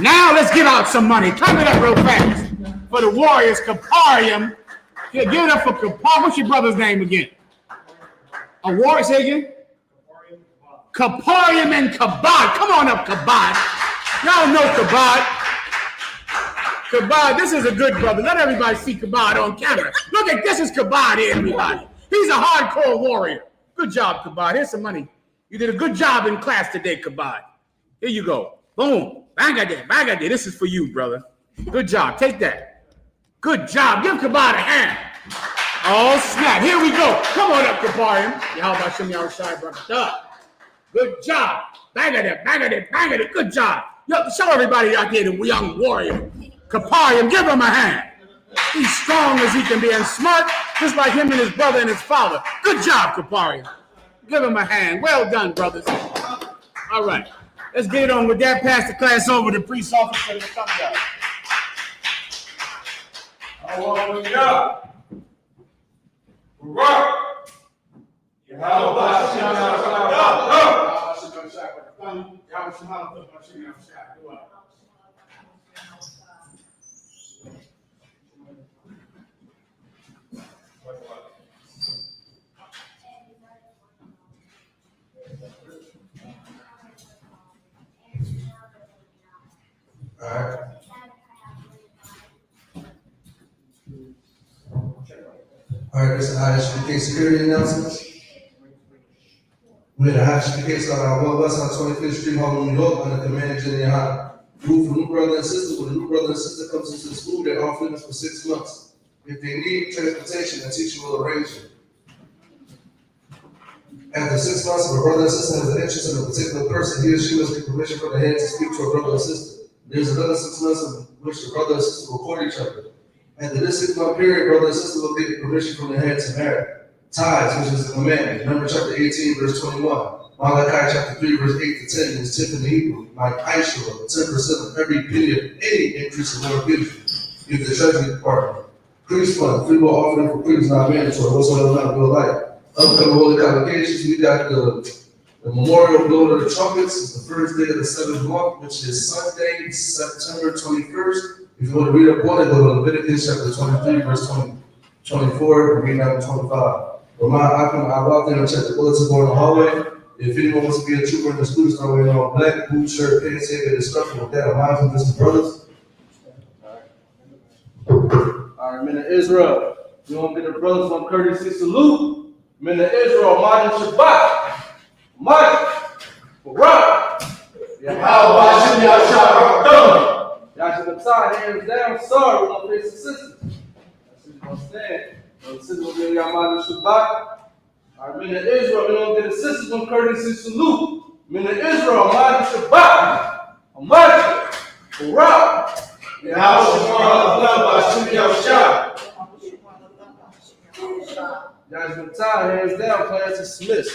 Now let's give out some money. Clap it up real fast for the warriors, Kaparium. Give it up for Kapar. What's your brother's name again? A warrior, say again? Kaparium and Kabad. Come on up, Kabad. Y'all know Kabad. Kabad, this is a good brother. Let everybody see Kabad on camera. Look at this is Kabad here, everybody. He's a hardcore warrior. Good job, Kabad. Here's some money. You did a good job in class today, Kabad. Here you go. Boom. Bang at that. This is for you, brother. Good job. Take that. Good job. Give Kabad a hand. Oh, snap. Here we go. Come on up, Kabarium. How about some y'all shy, brother? Good job. Bang at it. Good job. Show everybody out there the young warrior. Kaparium, give him a hand. He's strong as he can be and smart, just like him and his brother and his father. Good job, Kaparium. Give him a hand. Well done, brothers. All right. Let's get it on with that. Pass the class over to priest officer and come down. Hallelujah. Rock. All right, this is I.S.U.P.K security announcements. We had a I.S.U.P.K start on 1 West on 25th Street, Harlem, New York, under command of Jenny YAHANNA. Rule for new brother and sister. When a new brother and sister comes into the school, they're off limits for 6 months. If they need transportation, the teacher will arrange it. After 6 months, if a brother and sister has an interest in a particular person, he or she must get permission from the head to speak to a brother or sister. There's another 6 months in which the brother and sister will court each other. After this 6 month period, brother and sister will get permission from the head to marry. Tithes, which is a commandment. Numbers chapter 18, verse 21. Malachi chapter 3, verse 8 to 10 is 10th in the Hebrew. Like I.S.U.P.K, 10% of every penny of any increase in Lord gives you. Give the treasury department. Priest fund, free will offering for priests not mandatory, whatsoever not real life. Upcoming holy convocations, we got the memorial blowing of the trumpets. Is the first day of the 7th month, which is Sunday, September 21st. If you want to read up on it, go to Leviticus chapter 23, verse 24, and read down to 25. I walk there and check the bulletin board in the hallway. If anyone wants to be a trooper in the school, start wearing all black, boot, shirt, pants, hair, and stuff with that. Reminds me of Mr. Brothers. All right, men of Israel. You want to get the brothers on courtesy salute. Men of Israel, I.S.U.P.K. Y'all should have tied hands down. Sorry, we're going to face the system. That's what you're going to stand. The sisters will give y'all I.S.U.P.K. All right, men of Israel, we're going to get the sisters on courtesy salute. Men of Israel, I.S.U.P.K. Y'all should have tied hands down. Class dismissed.